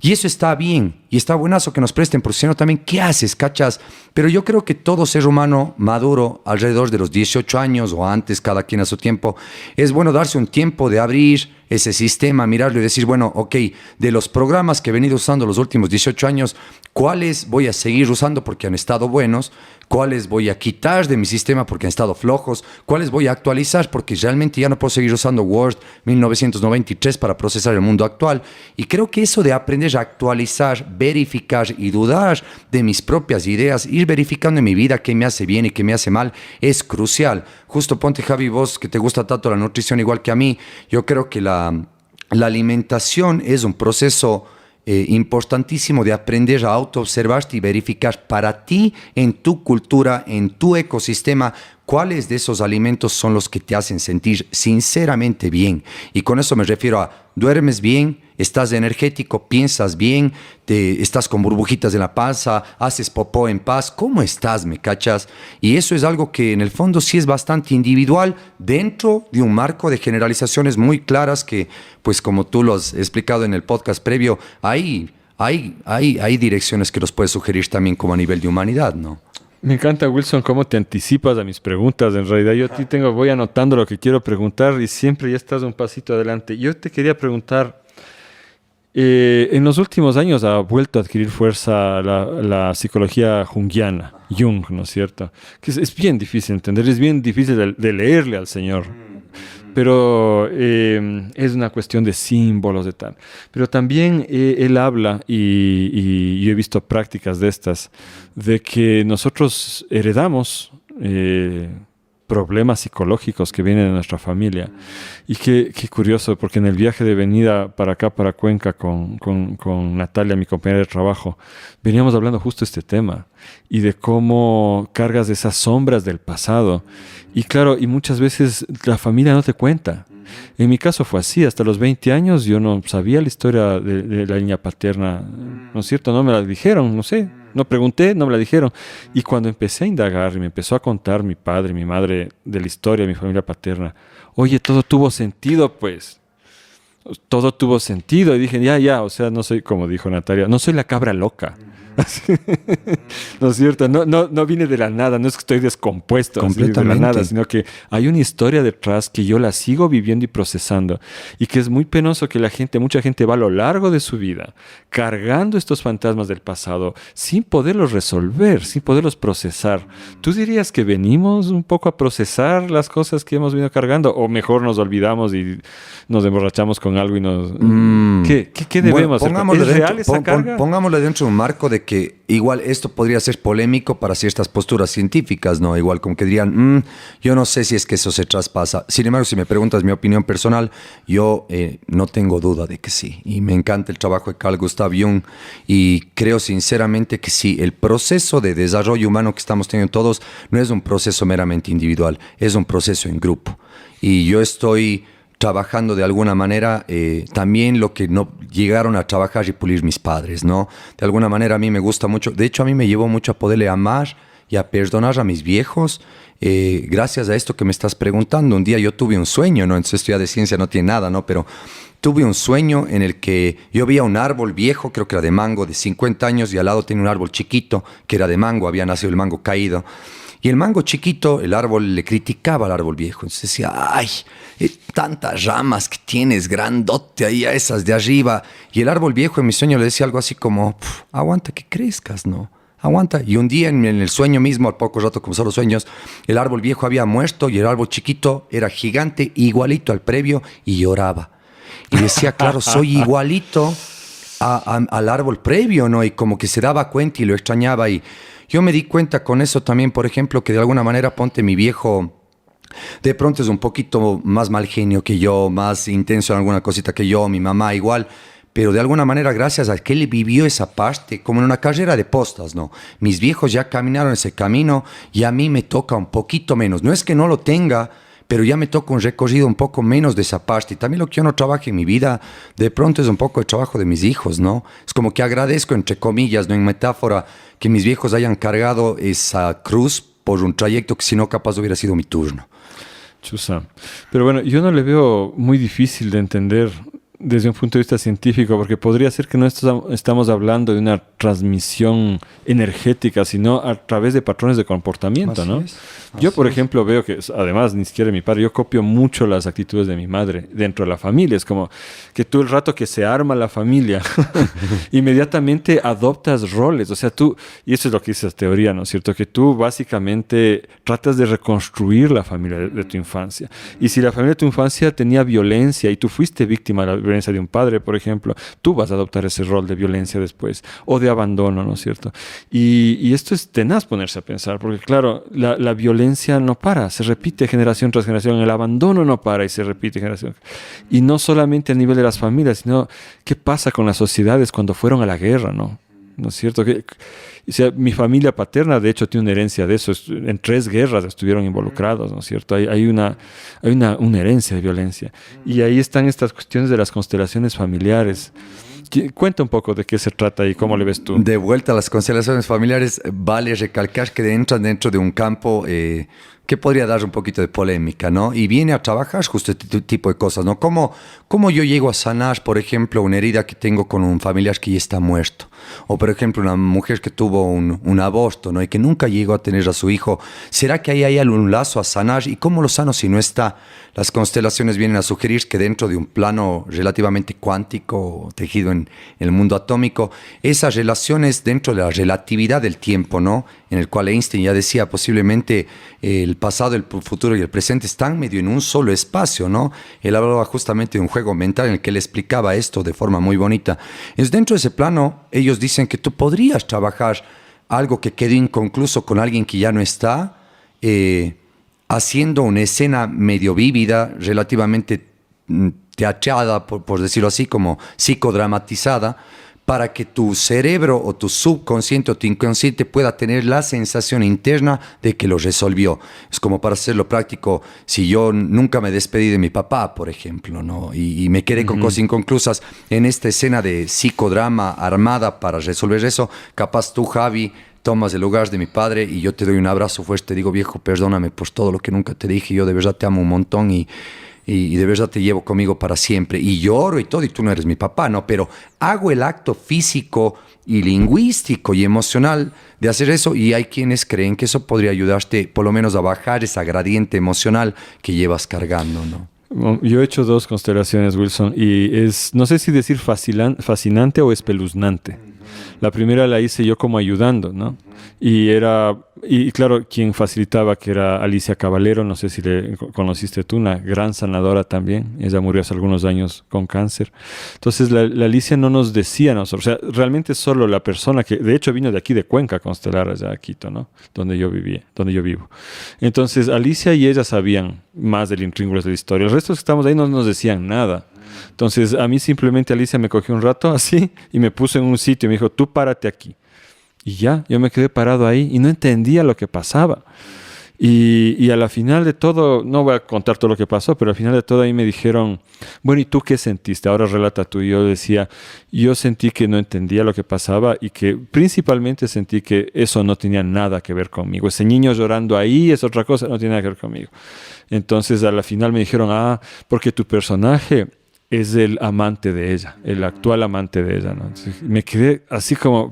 Y eso está bien, y está buenazo que nos presten, porque si no también, ¿qué haces, cachas? Pero yo creo que todo ser humano maduro, alrededor de los 18 años o antes, cada quien a su tiempo, es bueno darse un tiempo de abrir ese sistema, mirarlo y decir, bueno, ok, de los programas que he venido usando los últimos 18 años, ¿cuáles voy a seguir usando porque han estado buenos? ¿Cuáles voy a quitar de mi sistema porque han estado flojos? ¿Cuáles voy a actualizar porque realmente ya no puedo seguir usando Word 1993 para procesar el mundo actual? Y creo que eso de aprender a actualizar, verificar y dudar de mis propias ideas, ir verificando en mi vida qué me hace bien y qué me hace mal, es crucial. Justo ponte, Javi, vos que te gusta tanto la nutrición igual que a mí, yo creo que la alimentación es un proceso importantísimo de aprender a autoobservarte y verificar para ti, en tu cultura, en tu ecosistema, cuáles de esos alimentos son los que te hacen sentir sinceramente bien. Y con eso me refiero a, duermes bien, estás energético, piensas bien, estás con burbujitas en la panza, haces popó en paz. ¿Cómo estás, me cachas? Y eso es algo que en el fondo sí es bastante individual dentro de un marco de generalizaciones muy claras que, pues como tú lo has explicado en el podcast previo, hay direcciones que los puedes sugerir también como a nivel de humanidad, ¿no? Me encanta, Wilson, cómo te anticipas a mis preguntas. En realidad, yo a ti voy anotando lo que quiero preguntar y siempre ya estás un pasito adelante. Yo te quería preguntar, en los últimos años ha vuelto a adquirir fuerza la psicología junguiana, Jung, ¿no es cierto? Que es bien difícil entender, es bien difícil de leerle al Señor. Pero es una cuestión de símbolos, de tal. Pero también él habla, y yo he visto prácticas de estas, de que nosotros heredamos problemas psicológicos que vienen de nuestra familia. Y qué curioso, porque en el viaje de venida para acá, para Cuenca, con Natalia, mi compañera de trabajo, veníamos hablando justo de este tema y de cómo cargas esas sombras del pasado. Y claro, y muchas veces la familia no te cuenta. En mi caso fue así, hasta los 20 años yo no sabía la historia de la línea paterna, ¿no es cierto? No me la dijeron, no sé, no pregunté, no me la dijeron. Y cuando empecé a indagar y me empezó a contar mi padre, mi madre, de la historia de mi familia paterna, oye, todo tuvo sentido, pues. Todo tuvo sentido. Y dije, ya, o sea, no soy, como dijo Natalia, no soy la cabra loca. ¿No es cierto? No vine de la nada, no es que estoy descompuesto así, de la nada, sino que hay una historia detrás que yo la sigo viviendo y procesando, y que es muy penoso que mucha gente va a lo largo de su vida cargando estos fantasmas del pasado sin poderlos resolver, sin poderlos procesar. ¿Tú dirías que venimos un poco a procesar las cosas que hemos venido cargando, o mejor nos olvidamos y nos emborrachamos con algo y nos... ¿Qué debemos hacer? ¿Es real esa carga? Pongámosle dentro de un marco de que igual esto podría ser polémico para ciertas posturas científicas, ¿no? Igual como que dirían, yo no sé si es que eso se traspasa. Sin embargo, si me preguntas mi opinión personal, yo no tengo duda de que sí. Y me encanta el trabajo de Carl Gustav Jung y creo sinceramente que sí, el proceso de desarrollo humano que estamos teniendo todos no es un proceso meramente individual, es un proceso en grupo. Y yo estoy trabajando de alguna manera también lo que no llegaron a trabajar y pulir mis padres, ¿no? De alguna manera a mí me gusta mucho, de hecho a mí me llevó mucho a poderle amar y a perdonar a mis viejos gracias a esto que me estás preguntando. Un día yo tuve un sueño, ¿no? Entonces esto ya de ciencia no tiene nada, ¿no? Pero tuve un sueño en el que yo veía un árbol viejo, creo que era de mango, de 50 años, y al lado tenía un árbol chiquito que era de mango, había nacido el mango caído. Y el mango chiquito, el árbol le criticaba al árbol viejo. Entonces decía, ay, tantas ramas que tienes, grandote ahí a esas de arriba. Y el árbol viejo en mi sueño le decía algo así como, aguanta que crezcas, ¿no? aguanta. Y un día en el sueño mismo, al poco rato, como son los sueños, el árbol viejo había muerto y el árbol chiquito era gigante, igualito al previo, y lloraba. Y decía, claro, soy igualito al árbol previo, ¿no? Y como que se daba cuenta y lo extrañaba. Y yo me di cuenta con eso también, por ejemplo, que de alguna manera, ponte, mi viejo de pronto es un poquito más mal genio que yo, más intenso en alguna cosita que yo, mi mamá igual, pero de alguna manera gracias a que él vivió esa parte, como en una carrera de postas, ¿no? Mis viejos ya caminaron ese camino y a mí me toca un poquito menos. No es que no lo tenga, pero ya me toca un recorrido un poco menos de esa parte. Y también lo que yo no trabaje en mi vida, de pronto es un poco el trabajo de mis hijos, ¿no? Es como que agradezco, entre comillas, no en metáfora, que mis viejos hayan cargado esa cruz por un trayecto que si no capaz hubiera sido mi turno. Chusa. Pero bueno, yo no le veo muy difícil de entender desde un punto de vista científico, porque podría ser que no estamos hablando de una transmisión energética, sino a través de patrones de comportamiento, ¿no? Yo, por ejemplo, veo que, además, ni siquiera mi padre, yo copio mucho las actitudes de mi madre dentro de la familia. Es como que tú el rato que se arma la familia, inmediatamente adoptas roles. O sea, tú, y eso es lo que dice la teoría, ¿no es cierto? Que tú básicamente tratas de reconstruir la familia de tu infancia. Y si la familia de tu infancia tenía violencia y tú fuiste víctima de la violencia de un padre, por ejemplo, tú vas a adoptar ese rol de violencia después, o de abandono, ¿no es cierto? Y esto es tenaz ponerse a pensar, porque claro, la violencia no para, se repite generación tras generación, el abandono no para y se repite generación. Y no solamente a nivel de las familias, sino qué pasa con las sociedades cuando fueron a la guerra, ¿no? ¿No es cierto? O sea, mi familia paterna, de hecho, tiene una herencia de eso. En 3 guerras estuvieron involucrados, ¿no es cierto? Hay una herencia de violencia. Y ahí están estas cuestiones de las constelaciones familiares. Cuenta un poco de qué se trata y cómo le ves tú. De vuelta a las constelaciones familiares, vale recalcar que entran dentro de un campo que podría dar un poquito de polémica, ¿no? Y viene a trabajar justo este tipo de cosas, ¿no? ¿Cómo yo llego a sanar, por ejemplo, una herida que tengo con un familiar que ya está muerto? O, por ejemplo, una mujer que tuvo un aborto, ¿no? Y que nunca llegó a tener a su hijo. ¿Será que ahí hay algún lazo a sanar? ¿Y cómo lo sano si no está? Las constelaciones vienen a sugerir que dentro de un plano relativamente cuántico, tejido en el mundo atómico, esas relaciones dentro de la relatividad del tiempo, ¿no? En el cual Einstein ya decía, posiblemente el pasado, el futuro y el presente están medio en un solo espacio, ¿no? Él hablaba justamente de un juego mental en el que él explicaba esto de forma muy bonita. Es dentro de ese plano, ellos dicen que tú podrías trabajar algo que quedó inconcluso con alguien que ya no está, haciendo una escena medio vívida, relativamente teatrada, por decirlo así, como psicodramatizada, para que tu cerebro o tu subconsciente o tu inconsciente pueda tener la sensación interna de que lo resolvió. Es como, para hacerlo práctico, si yo nunca me despedí de mi papá, por ejemplo, ¿no? Y me quedé con cosas inconclusas en esta escena de psicodrama armada para resolver eso, capaz tú, Javi, tomas el lugar de mi padre y yo te doy un abrazo fuerte, te digo, viejo, perdóname por todo lo que nunca te dije, yo de verdad te amo un montón y de verdad te llevo conmigo para siempre. Y lloro y todo, y tú no eres mi papá, ¿no? Pero hago el acto físico y lingüístico y emocional de hacer eso, y hay quienes creen que eso podría ayudarte por lo menos a bajar esa gradiente emocional que llevas cargando, ¿no? Yo he hecho 2 constelaciones, Wilson, y es, no sé si decir fascinante o espeluznante. La primera la hice yo como ayudando, ¿no? Y claro, quien facilitaba, que era Alicia Caballero, no sé si le conociste tú, una gran sanadora también. Ella murió hace algunos años con cáncer. Entonces la Alicia no nos decía a nosotros, o sea, realmente solo la persona que, de hecho, vino de aquí de Cuenca a constelar allá a Quito, ¿no? Donde yo vivo. Entonces Alicia y ella sabían más del intríngulis de la historia. El resto que estamos ahí no nos decían nada. Entonces a mí simplemente Alicia me cogió un rato así y me puso en un sitio y me dijo, tú párate aquí. Y ya, yo me quedé parado ahí y no entendía lo que pasaba. Y a la final de todo, no voy a contar todo lo que pasó, pero al final de todo ahí me dijeron, bueno, ¿y tú qué sentiste? Ahora relata tú. Y yo decía, yo sentí que no entendía lo que pasaba y que principalmente sentí que eso no tenía nada que ver conmigo. Ese niño llorando ahí es otra cosa, no tiene nada que ver conmigo. Entonces a la final me dijeron, porque tu personaje es el amante de ella, el actual amante de ella, ¿no? Entonces, me quedé así como,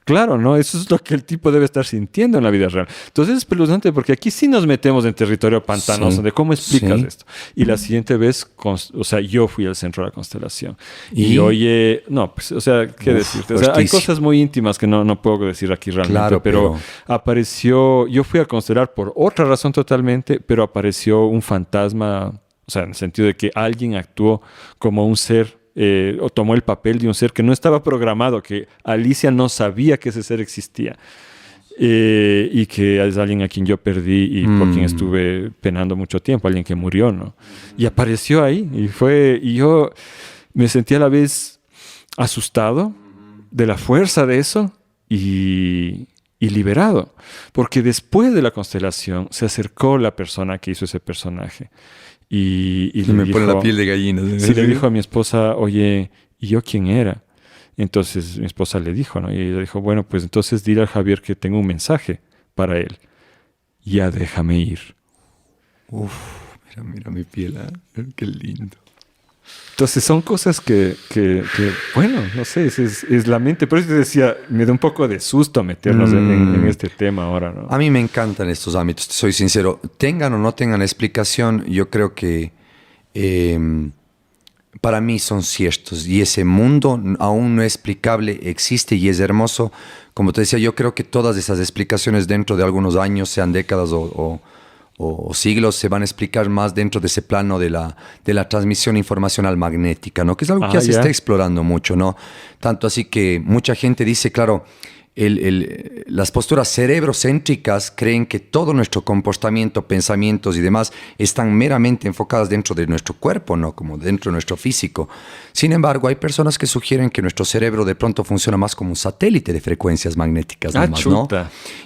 claro, ¿no? Eso es lo que el tipo debe estar sintiendo en la vida real. Entonces es espeluznante porque aquí sí nos metemos en territorio pantanoso, Sí, de cómo explicas sí. esto. Y la siguiente vez, o sea, yo fui al centro de la constelación. ¿Y? Y oye, no, pues, o sea, ¿qué decirte? O sea, hay fuertísimo. cosas muy íntimas que no puedo decir aquí realmente, Claro, pero apareció, yo fui a constelar por otra razón totalmente, pero apareció un fantasma, o sea, en el sentido de que alguien actuó como un ser, o tomó el papel de un ser que no estaba programado, que Alicia no sabía que ese ser existía. Y que es alguien a quien yo perdí y por quien estuve penando mucho tiempo, alguien que murió, ¿no? Y apareció ahí y yo me sentí a la vez asustado de la fuerza de eso y liberado, porque después de la constelación se acercó la persona que hizo ese personaje y le me dijo, pone la piel de gallina. sí, le dijo a mi esposa, oye, ¿y yo quién era? Entonces mi esposa le dijo, ¿no? Y ella dijo, bueno, pues entonces dile a Javier que tengo un mensaje para él. Ya déjame ir. Uf, mira mi piel, ¿eh? Qué lindo. Entonces son cosas que bueno, no sé, es la mente. Por eso te decía, me da un poco de susto meternos en este tema ahora, ¿no? A mí me encantan estos ámbitos, te soy sincero. Tengan o no tengan explicación, yo creo que para mí son ciertos. Y ese mundo aún no explicable existe y es hermoso. Como te decía, yo creo que todas esas explicaciones dentro de algunos años, sean décadas o siglos, se van a explicar más dentro de ese plano de la transmisión informacional magnética, ¿no? Que es algo que ya se está explorando mucho, ¿no? Tanto así que mucha gente dice, claro, las posturas cerebrocéntricas creen que todo nuestro comportamiento, pensamientos y demás están meramente enfocadas dentro de nuestro cuerpo, ¿no? Como dentro de nuestro físico. Sin embargo, hay personas que sugieren que nuestro cerebro de pronto funciona más como un satélite de frecuencias magnéticas, ¿no?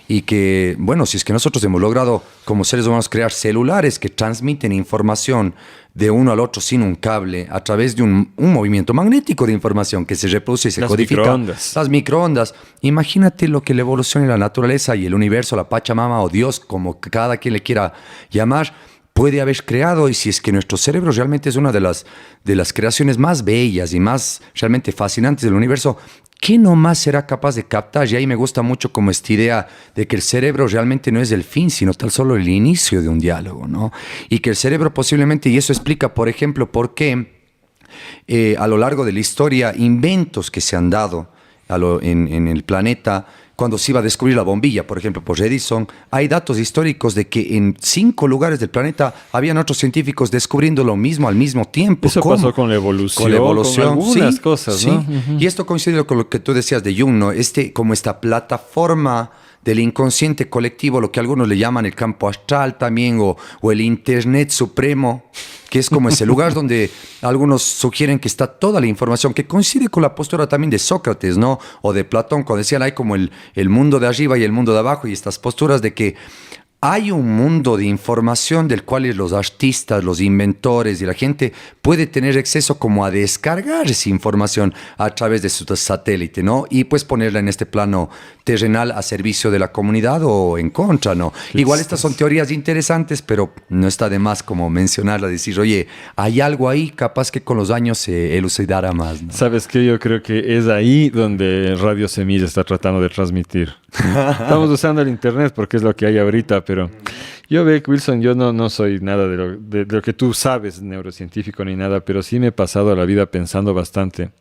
Y que, bueno, si es que nosotros hemos logrado como seres humanos crear celulares que transmiten información de uno al otro sin un cable, a través de un movimiento magnético de información que se reproduce y se codifica. Las microondas. Imagínate lo que la evolución y la naturaleza y el universo, la Pachamama o Dios, como cada quien le quiera llamar, puede haber creado. Y si es que nuestro cerebro realmente es una de las creaciones más bellas y más realmente fascinantes del universo, ¿qué nomás será capaz de captar? Y ahí me gusta mucho como esta idea de que el cerebro realmente no es el fin, sino tan solo el inicio de un diálogo, ¿no? Y que el cerebro posiblemente, y eso explica, por ejemplo, por qué a lo largo de la historia, inventos que se han dado en el planeta, cuando se iba a descubrir la bombilla, por ejemplo, por Edison, hay datos históricos de que en 5 lugares del planeta habían otros científicos descubriendo lo mismo al mismo tiempo. Eso pasó con la evolución. Con algunas cosas, sí. ¿no? Y esto coincide con lo que tú decías de Jung, ¿no? Como esta plataforma del inconsciente colectivo, lo que algunos le llaman el campo astral también, o el Internet supremo, que es como ese lugar donde algunos sugieren que está toda la información, que coincide con la postura también de Sócrates, ¿no? O de Platón, cuando decían hay como el mundo de arriba y el mundo de abajo, y estas posturas de que hay un mundo de información del cual los artistas, los inventores y la gente puede tener acceso como a descargar esa información a través de su satélite, ¿no? Y pues ponerla en este plano terrenal a servicio de la comunidad o en contra, ¿no? Igual estas son teorías interesantes, pero no está de más como mencionarla, decir, oye, hay algo ahí, capaz que con los años se elucidará más, ¿no? ¿Sabes qué? Yo creo que es ahí donde Radio Semilla está tratando de transmitir. Estamos usando el internet porque es lo que hay ahorita, pero yo veo que, Wilson, yo no soy nada de lo que tú sabes, neurocientífico ni nada, pero sí me he pasado la vida pensando bastante.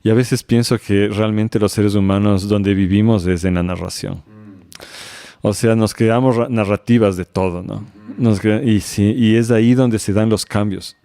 Y a veces pienso que realmente los seres humanos donde vivimos es en la narración. O sea, nos creamos narrativas de todo, ¿no? Y es ahí donde se dan los cambios.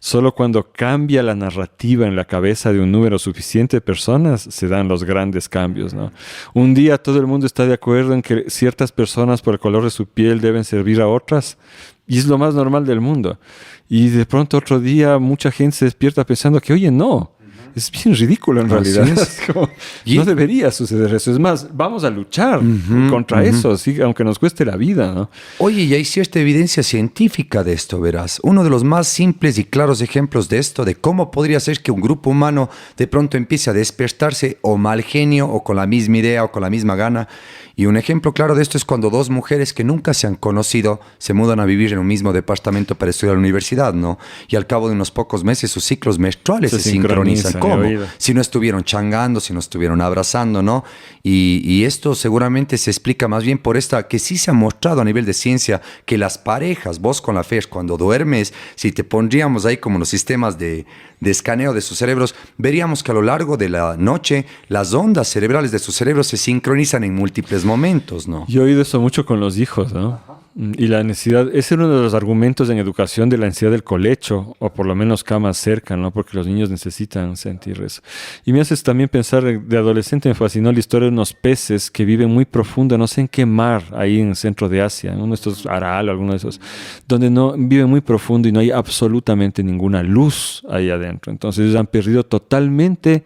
Solo cuando cambia la narrativa en la cabeza de un número suficiente de personas se dan los grandes cambios, ¿no? Un día todo el mundo está de acuerdo en que ciertas personas por el color de su piel deben servir a otras y es lo más normal del mundo. Y de pronto otro día mucha gente se despierta pensando que, oye, no, Es bien ridículo en Así realidad. es. Es como, no debería suceder eso. Es más, vamos a luchar contra eso, ¿sí? Aunque nos cueste la vida, ¿no? Oye, y hay cierta evidencia científica de esto, verás. Uno de los más simples y claros ejemplos de esto, de cómo podría ser que un grupo humano de pronto empiece a despertarse o mal genio o con la misma idea o con la misma gana. Y un ejemplo claro de esto es cuando dos mujeres que nunca se han conocido se mudan a vivir en un mismo departamento para estudiar en la universidad, ¿no? Y al cabo de unos pocos meses sus ciclos menstruales se sincronizan. ¿Cómo? Si no estuvieron changando, si no estuvieron abrazando, ¿no? Y esto seguramente se explica más bien por esta, que sí se ha mostrado a nivel de ciencia, que las parejas, vos con la fe, cuando duermes, si te pondríamos ahí como los sistemas de escaneo de sus cerebros, veríamos que a lo largo de la noche las ondas cerebrales de sus cerebros se sincronizan en múltiples momentos, ¿no? Yo he oído eso mucho con los hijos, ¿no? Y la necesidad, ese es uno de los argumentos en educación de la necesidad del colecho, o por lo menos cama cerca, ¿no? Porque los niños necesitan sentir eso. Y me haces también pensar, de adolescente me fascinó la historia de unos peces que viven muy profundo, no sé en qué mar, ahí en el centro de Asia, uno de estos Aral o alguno de esos, donde no viven muy profundo y no hay absolutamente ninguna luz ahí adentro. Entonces ellos han perdido totalmente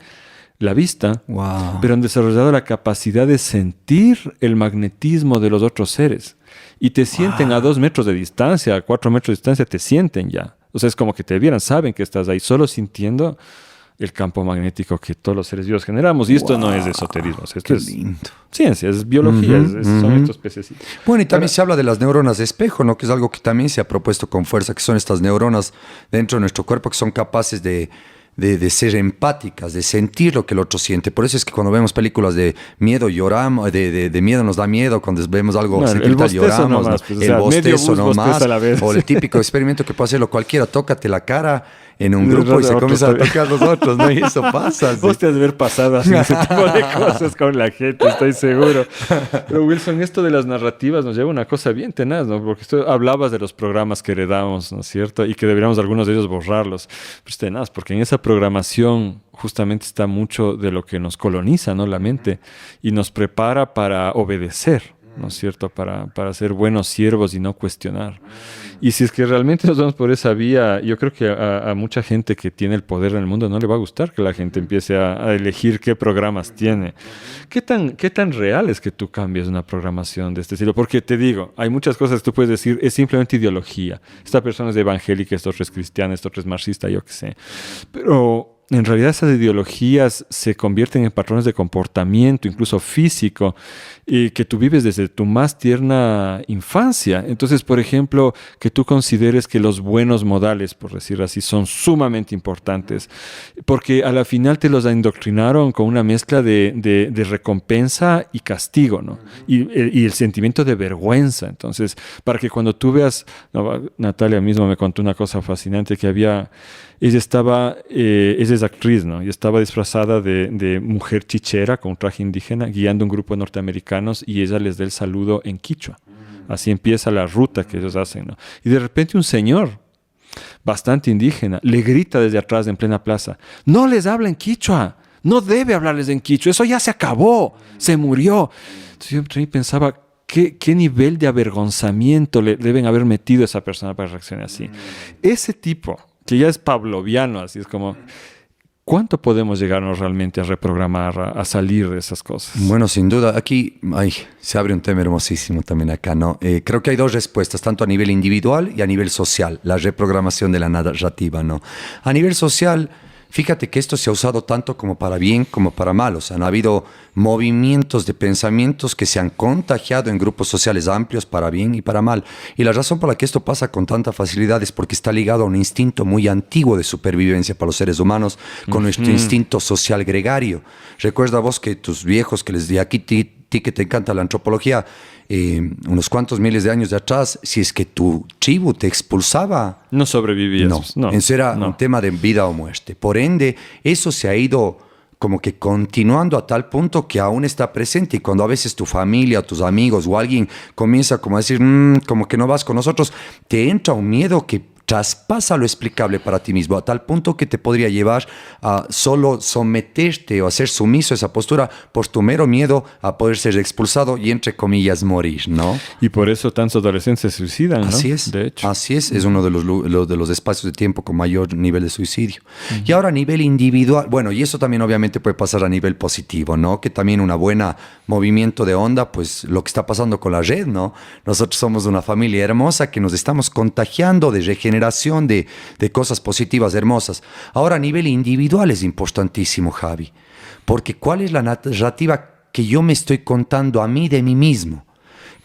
la vista, Wow. pero han desarrollado la capacidad de sentir el magnetismo de los otros seres. Y te sienten a 2 metros de distancia, a 4 metros de distancia, te sienten ya. O sea, es como que te vieran, saben que estás ahí, solo sintiendo el campo magnético que todos los seres vivos generamos. Y esto no es de esoterismo, o sea, esto Qué es lindo. ciencia, es biología, son estos pececitos. Bueno, y también se habla de las neuronas de espejo, ¿no? Que es algo que también se ha propuesto con fuerza, que son estas neuronas dentro de nuestro cuerpo que son capaces de ser empáticas, de sentir lo que el otro siente. Por eso es que cuando vemos películas de miedo lloramos, de miedo nos da miedo, cuando vemos algo No, sentimental el bostezo lloramos, nomás, ¿no? pues, o El sea, medio bostezo bus nomás, bosteza a la vez. o el típico experimento que puede hacerlo cualquiera, tócate la cara en un Y grupo y se otro comienza a también. tocar los otros, ¿no? Y eso pasa. Vos te has de ver pasadas en ese tipo de cosas con la gente, estoy seguro. Pero Wilson, esto de las narrativas nos lleva a una cosa bien tenaz, ¿no? Porque tú hablabas de los programas que heredamos, ¿no es cierto? Y que deberíamos algunos de ellos borrarlos. Pero es tenaz, porque en esa programación justamente está mucho de lo que nos coloniza, ¿no? La mente. Y nos prepara para obedecer, ¿no es cierto? Para ser buenos siervos y no cuestionar. Y si es que realmente nos vamos por esa vía, yo creo que a mucha gente que tiene el poder en el mundo no le va a gustar que la gente empiece a elegir qué programas tiene. ¿Qué tan real es que tú cambies una programación de este estilo? Porque te digo, hay muchas cosas que tú puedes decir, es simplemente ideología. Esta persona es evangélica, esta otra es cristiana, esta otra es marxista, yo qué sé. Pero en realidad esas ideologías se convierten en patrones de comportamiento, incluso físico, que tú vives desde tu más tierna infancia. Entonces, por ejemplo, que tú consideres que los buenos modales, por decir así, son sumamente importantes, porque a la final te los indoctrinaron con una mezcla de recompensa y castigo, ¿no? Y el sentimiento de vergüenza. Entonces, para que cuando tú veas, no, Natalia mismo me contó una cosa fascinante que había... Ella es actriz, ¿no? Y estaba disfrazada de mujer chichera con un traje indígena guiando un grupo de norteamericanos y ella les da el saludo en quichua. Así empieza la ruta que ellos hacen, ¿no? Y de repente un señor bastante indígena le grita desde atrás en plena plaza, no les habla en quichua, no debe hablarles en quichua, eso ya se acabó, se murió. Entonces yo también pensaba, ¿qué nivel de avergonzamiento le deben haber metido a esa persona para reaccionar así? Ese tipo... que ya es pavloviano, así es como, ¿cuánto podemos llegarnos realmente a reprogramar, a salir de esas cosas? Bueno, sin duda, aquí se abre un tema hermosísimo también acá, ¿no? Creo que hay dos respuestas, tanto a nivel individual y a nivel social, la reprogramación de la narrativa, ¿no? A nivel social, fíjate que esto se ha usado tanto como para bien como para mal. O sea, han habido movimientos de pensamientos que se han contagiado en grupos sociales amplios para bien y para mal. Y la razón por la que esto pasa con tanta facilidad es porque está ligado a un instinto muy antiguo de supervivencia para los seres humanos, con nuestro instinto social gregario. Recuerda vos que tus viejos, que les di aquí, ti que te encanta la antropología, unos cuantos miles de años de atrás, si es que tu tribu te expulsaba, no sobrevivías. No, eso era un tema de vida o muerte. Por ende, eso se ha ido como que continuando a tal punto que aún está presente. Y cuando a veces tu familia, tus amigos o alguien comienza como a decir, como que no vas con nosotros, te entra un miedo que traspasa lo explicable para ti mismo, a tal punto que te podría llevar a solo someterte o a ser sumiso a esa postura por tu mero miedo a poder ser expulsado y, entre comillas, morir, ¿no? Y por eso tantos adolescentes se suicidan, ¿no? Así es, de hecho. Así es uno de los espacios de tiempo con mayor nivel de suicidio. Y ahora a nivel individual, bueno, y eso también obviamente puede pasar a nivel positivo, ¿no? Que también una buena movimiento de onda, pues lo que está pasando con la red, ¿no? Nosotros somos una familia hermosa que nos estamos contagiando de regeneración, de cosas positivas, hermosas. Ahora a nivel individual es importantísimo, Javi, porque ¿cuál es la narrativa que yo me estoy contando a mí de mí mismo?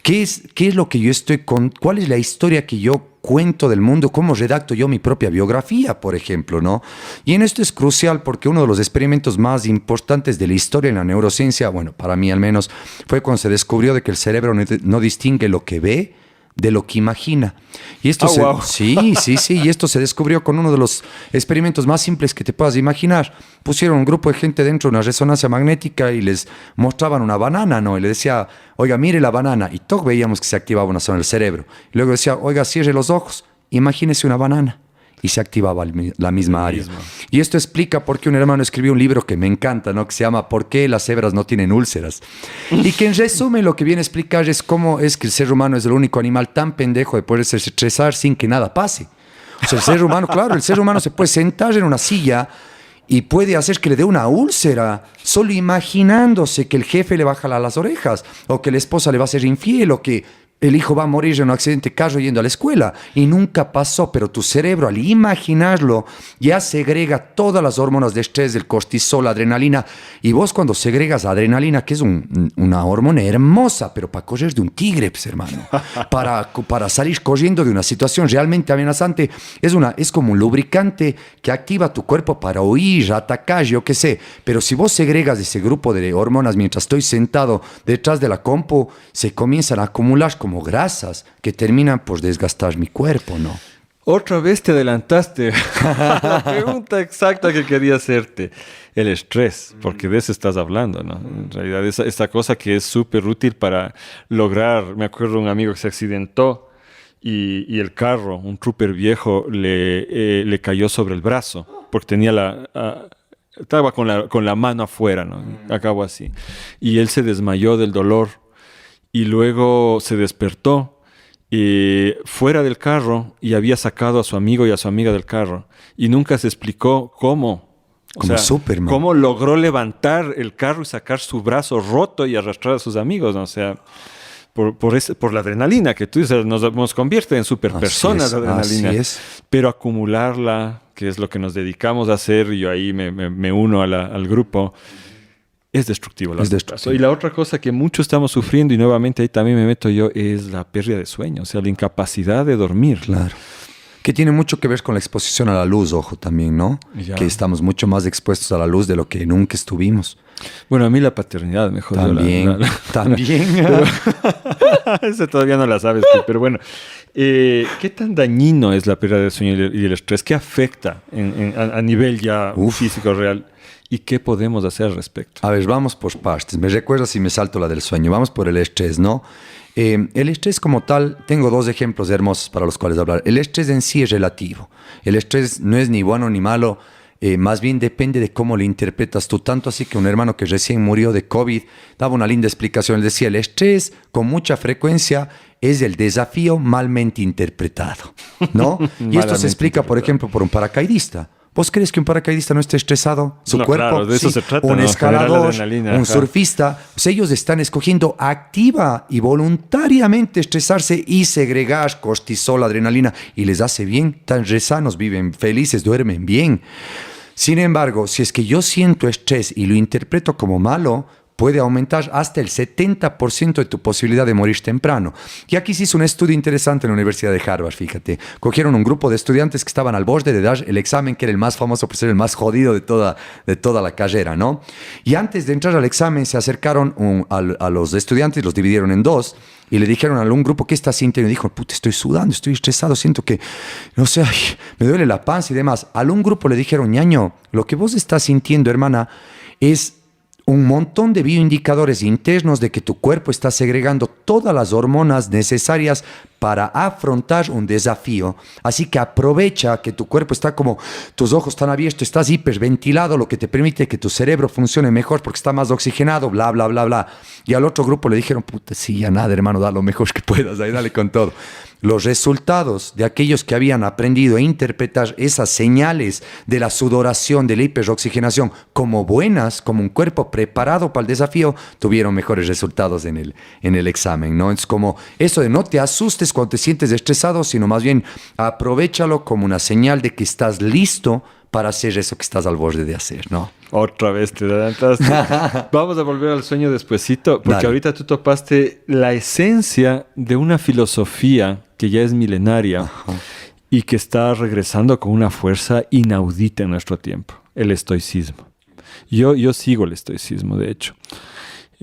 ¿Qué es lo que yo estoy con? ¿Cuál es la historia que yo cuento del mundo? ¿Cómo redacto yo mi propia biografía, por ejemplo, ¿no? Y en esto es crucial porque uno de los experimentos más importantes de la historia en la neurociencia, bueno, para mí al menos, fue cuando se descubrió de que el cerebro no distingue lo que ve de lo que imagina. Y esto wow. Sí, y esto se descubrió con uno de los experimentos más simples que te puedas imaginar. Pusieron un grupo de gente dentro de una resonancia magnética y les mostraban una banana, ¿no? Y le decía, oiga, mire la banana. Y todos veíamos que se activaba una zona del cerebro. Y luego decía, oiga, cierre los ojos, imagínese una banana. Y se activaba la misma área. Y esto explica por qué un hermano escribió un libro que me encanta, ¿no? Que se llama ¿Por qué las cebras no tienen úlceras? Y que en resumen lo que viene a explicar es cómo es que el ser humano es el único animal tan pendejo de poderse estresar sin que nada pase. O sea, el ser humano, claro, el ser humano se puede sentar en una silla y puede hacer que le dé una úlcera solo imaginándose que el jefe le baja las orejas, o que la esposa le va a ser infiel, o que el hijo va a morir en un accidente de carro yendo a la escuela. Y nunca pasó, pero tu cerebro al imaginarlo ya segrega todas las hormonas de estrés, del cortisol, la adrenalina. Y vos cuando segregas adrenalina, que es una hormona hermosa, pero para correr de un tigre, pues, hermano, para salir corriendo de una situación realmente amenazante, es como un lubricante que activa tu cuerpo para huir, atacar, yo qué sé. Pero si vos segregas ese grupo de hormonas mientras estoy sentado detrás de la compu, se comienzan a acumular como grasas que terminan por desgastar mi cuerpo, ¿no? Otra vez te adelantaste a la pregunta exacta que quería hacerte. El estrés, porque de eso estás hablando, ¿no? En realidad, esa cosa que es súper útil para lograr. Me acuerdo de un amigo que se accidentó y el carro, un trooper viejo, le cayó sobre el brazo porque tenía estaba con la mano afuera, ¿no? Acabó así. Y él se desmayó del dolor y luego se despertó fuera del carro y había sacado a su amigo y a su amiga del carro y nunca se explicó cómo. Como Superman. Cómo logró levantar el carro y sacar su brazo roto y arrastrar a sus amigos, ¿no? O sea, por la adrenalina que tú dices, nos convierte en superpersonas la adrenalina. Así es. Pero acumularla, que es lo que nos dedicamos a hacer, y yo ahí me uno al grupo, es destructivo. Y la otra cosa que mucho estamos sufriendo, y nuevamente ahí también me meto yo, es la pérdida de sueño, o sea, la incapacidad de dormir. Claro. Que tiene mucho que ver con la exposición a la luz, ojo, también, ¿no? Ya. Que estamos mucho más expuestos a la luz de lo que nunca estuvimos. Bueno, a mí la paternidad me jodió. También. Eso todavía no la sabes tú, pero bueno. ¿Qué tan dañino es la pérdida de sueño y el estrés? ¿Qué afecta a nivel ya físico real? ¿Y qué podemos hacer al respecto? A ver, vamos por partes. Me recuerdas si me salto la del sueño. Vamos por el estrés, ¿no? El estrés como tal, tengo dos ejemplos hermosos para los cuales hablar. El estrés en sí es relativo. El estrés no es ni bueno ni malo. Más bien depende de cómo lo interpretas tú. Tanto así que un hermano que recién murió de COVID daba una linda explicación. Él decía, el estrés con mucha frecuencia es el desafío malmente interpretado, ¿no? Y esto se explica, por ejemplo, por un paracaidista. ¿Vos crees que un paracaidista no esté estresado? Su cuerpo, claro, de eso se trata, un escalador, un ajá. surfista, pues ellos están escogiendo activa y voluntariamente estresarse y segregar cortisol, adrenalina, y les hace bien, tan sanos, viven felices, duermen bien. Sin embargo, si es que yo siento estrés y lo interpreto como malo, puede aumentar hasta el 70% de tu posibilidad de morir temprano. Y aquí se hizo un estudio interesante en la Universidad de Harvard, fíjate. Cogieron un grupo de estudiantes que estaban al borde de dar el examen, que era el más famoso por ser el más jodido de toda la carrera, ¿no? Y antes de entrar al examen se acercaron a los estudiantes, los dividieron en dos, y le dijeron a un grupo, ¿qué estás sintiendo? Y dijo, puta, estoy sudando, estoy estresado, siento que, no sé, me duele la panza y demás. A un grupo le dijeron, ñaño, lo que vos estás sintiendo, hermana, es un montón de bioindicadores internos de que tu cuerpo está segregando todas las hormonas necesarias para afrontar un desafío. Así que aprovecha que tu cuerpo está como, tus ojos están abiertos, estás hiperventilado, lo que te permite que tu cerebro funcione mejor porque está más oxigenado, bla, bla, bla, bla. Y al otro grupo le dijeron, puta, sí, ya nada, hermano, da lo mejor que puedas, ahí dale con todo. Los resultados de aquellos que habían aprendido a interpretar esas señales de la sudoración, de la hiperoxigenación, como buenas, como un cuerpo preparado para el desafío, tuvieron mejores resultados en el examen, ¿no? Es como eso de no te asustes cuando te sientes estresado, sino más bien aprovéchalo como una señal de que estás listo para hacer eso que estás al borde de hacer, ¿no? Otra vez te adelantaste. Vamos a volver al sueño despuesito, porque Dale. ahorita tú topaste la esencia de una filosofía que ya es milenaria. Ajá. Y que está regresando con una fuerza inaudita en nuestro tiempo, el estoicismo. Yo sigo el estoicismo, de hecho.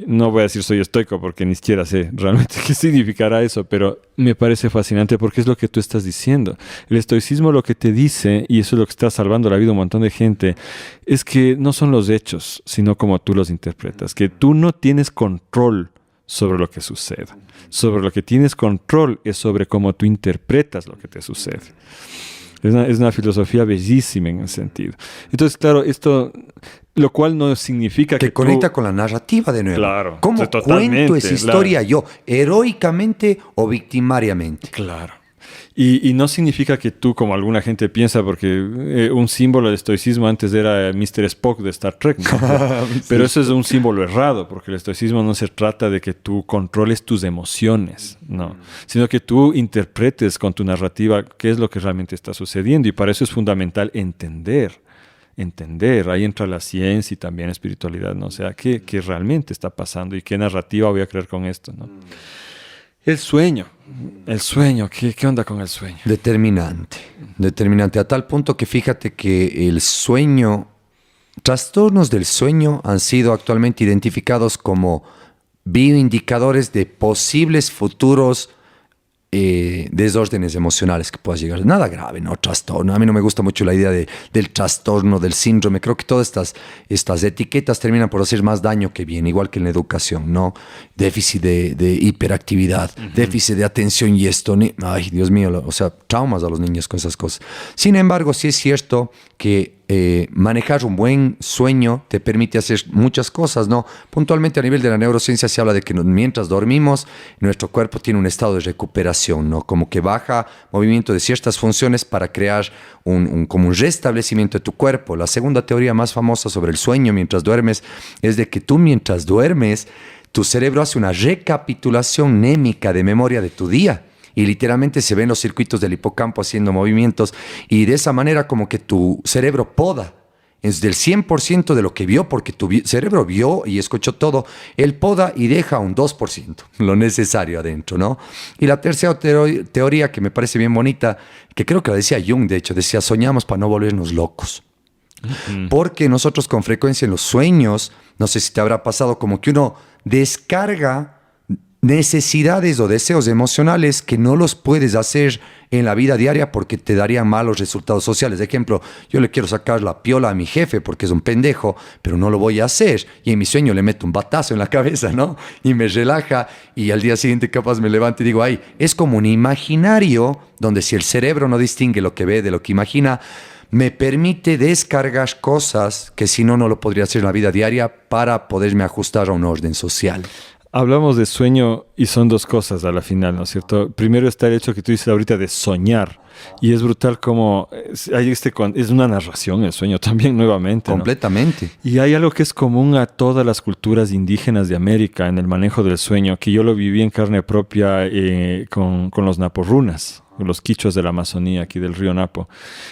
No voy a decir soy estoico porque ni siquiera sé realmente qué significará eso, pero me parece fascinante porque es lo que tú estás diciendo. El estoicismo lo que te dice, y eso es lo que está salvando la vida a un montón de gente, es que no son los hechos, sino como tú los interpretas, que tú no tienes control sobre lo que sucede. Sobre lo que tienes control es sobre cómo tú interpretas lo que te sucede. Es una filosofía bellísima en ese sentido. Entonces, claro, esto, lo cual no significa que conecta tú... con la narrativa de nuevo. Claro. ¿Cómo cuento esa historia yo? ¿Heroicamente o victimariamente? Claro. Y no significa que tú, como alguna gente piensa, porque un símbolo del estoicismo antes era Mr. Spock de Star Trek, ¿no? Pero eso es un símbolo errado, porque el estoicismo no se trata de que tú controles tus emociones, no, sino que tú interpretes con tu narrativa qué es lo que realmente está sucediendo, y para eso es fundamental entender. Ahí entra la ciencia y también espiritualidad, ¿no? O sea, ¿qué realmente está pasando y qué narrativa voy a crear con esto, ¿no? El sueño, ¿qué onda con el sueño? Determinante a tal punto que fíjate que el sueño, trastornos del sueño han sido actualmente identificados como bioindicadores de posibles futuros desórdenes emocionales que puedas llegar. Nada grave, ¿no? Trastorno. A mí no me gusta mucho la idea del trastorno, del síndrome. Creo que todas estas etiquetas terminan por hacer más daño que bien, igual que en la educación, ¿no? Déficit de hiperactividad, déficit de atención y esto. Ay, Dios mío, o sea, traumas a los niños con esas cosas. Sin embargo, sí es cierto que manejar un buen sueño te permite hacer muchas cosas, ¿no? Puntualmente a nivel de la neurociencia se habla de que mientras dormimos, nuestro cuerpo tiene un estado de recuperación, ¿no? Como que baja movimiento de ciertas funciones para crear como un restablecimiento de tu cuerpo. La segunda teoría más famosa sobre el sueño mientras duermes es de que tú mientras duermes, tu cerebro hace una recapitulación mnémica de memoria de tu día. Y literalmente se ven los circuitos del hipocampo haciendo movimientos y de esa manera como que tu cerebro poda. Es del 100% de lo que vio, porque tu cerebro vio y escuchó todo. Él poda y deja un 2%, lo necesario adentro, ¿no? Y la tercera teoría que me parece bien bonita, que creo que la decía Jung, de hecho, decía, soñamos para no volvernos locos. Porque nosotros con frecuencia en los sueños, no sé si te habrá pasado, como que uno descarga necesidades o deseos emocionales que no los puedes hacer en la vida diaria porque te darían malos resultados sociales. De ejemplo, yo le quiero sacar la piola a mi jefe porque es un pendejo, pero no lo voy a hacer. Y en mi sueño le meto un batazo en la cabeza, ¿no? Y me relaja y al día siguiente capaz me levanto y digo, ay, es como un imaginario donde si el cerebro no distingue lo que ve de lo que imagina, me permite descargar cosas que si no, no lo podría hacer en la vida diaria para poderme ajustar a un orden social. Hablamos de sueño y son dos cosas a la final, ¿no es cierto? Primero está el hecho que tú dices ahorita de soñar. Y es brutal como es una narración el sueño también nuevamente, ¿no? Completamente. Y hay algo que es común a todas las culturas indígenas de América en el manejo del sueño, que yo lo viví en carne propia con los naporrunas, los quichuas de la Amazonía, aquí del río Napo.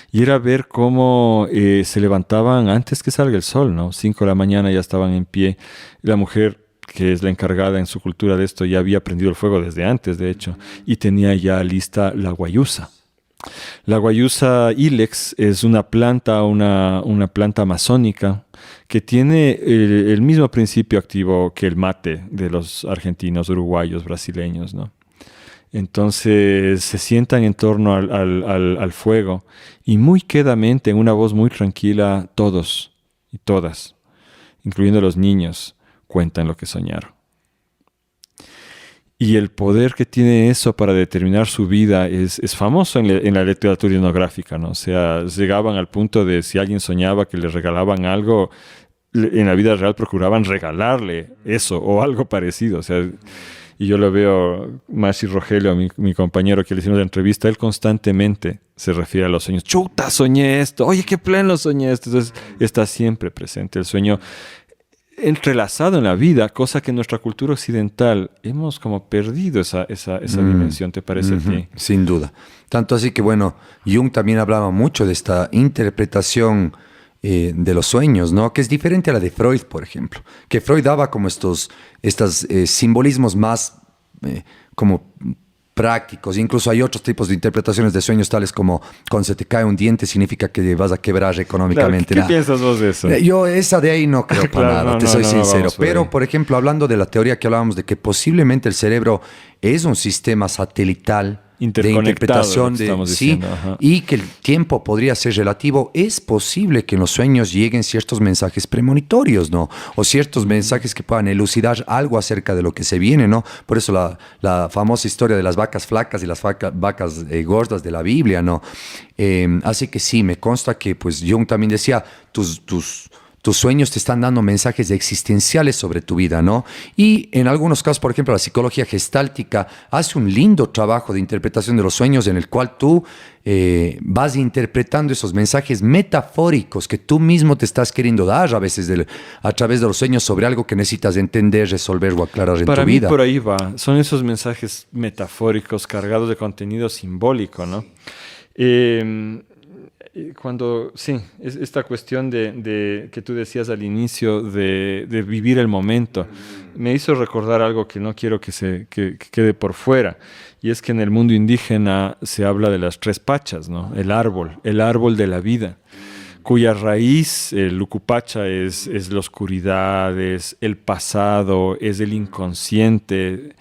Y era ver cómo se levantaban antes que salga el sol, ¿no? 5 de la mañana ya estaban en pie. La mujer, que es la encargada en su cultura de esto, ya había prendido el fuego desde antes, de hecho, y tenía ya lista la guayusa. La guayusa ilex es una planta amazónica que tiene el mismo principio activo que el mate de los argentinos, uruguayos, brasileños, ¿no? Entonces se sientan en torno al fuego y muy quedamente, en una voz muy tranquila, todos y todas, incluyendo los niños, cuentan lo que soñaron. Y el poder que tiene eso para determinar su vida es famoso en la literatura etnográfica, ¿no? O sea, llegaban al punto de si alguien soñaba que le regalaban algo, en la vida real procuraban regalarle eso o algo parecido. O sea, y yo lo veo, Masi Rogelio, mi compañero que le hicimos la entrevista, él constantemente se refiere a los sueños. Chuta, soñé esto. Oye, qué pleno soñé esto. Entonces, está siempre presente el sueño entrelazado en la vida, cosa que en nuestra cultura occidental hemos como perdido esa dimensión, ¿te parece a ti? Sin duda. Tanto así que, bueno, Jung también hablaba mucho de esta interpretación de los sueños, ¿no? Que es diferente a la de Freud, por ejemplo. Que Freud daba como estos simbolismos más como prácticos. Incluso hay otros tipos de interpretaciones de sueños, tales como cuando se te cae un diente significa que vas a quebrar económicamente. Claro, ¿qué piensas vos de eso? Yo esa de ahí no creo para nada, te soy sincero. Pero, por ejemplo, hablando de la teoría que hablábamos de que posiblemente el cerebro es un sistema satelital de interpretación y que el tiempo podría ser relativo, es posible que en los sueños lleguen ciertos mensajes premonitorios, ¿no? O ciertos mensajes que puedan elucidar algo acerca de lo que se viene, ¿no? Por eso la famosa historia de las vacas flacas y las vacas gordas de la Biblia, ¿no? Así que sí, me consta que pues Jung también decía, tus sueños te están dando mensajes existenciales sobre tu vida, ¿no? Y en algunos casos, por ejemplo, la psicología gestáltica hace un lindo trabajo de interpretación de los sueños en el cual tú vas interpretando esos mensajes metafóricos que tú mismo te estás queriendo dar a veces a través de los sueños sobre algo que necesitas entender, resolver o aclarar en tu vida. Para mí por ahí va. Son esos mensajes metafóricos cargados de contenido simbólico, ¿no? Esta cuestión de que tú decías al inicio de vivir el momento, me hizo recordar algo que no quiero que quede por fuera, y es que en el mundo indígena se habla de las tres pachas, ¿no? El árbol de la vida, cuya raíz, el Lucupacha, es la oscuridad, es el pasado, es el inconsciente.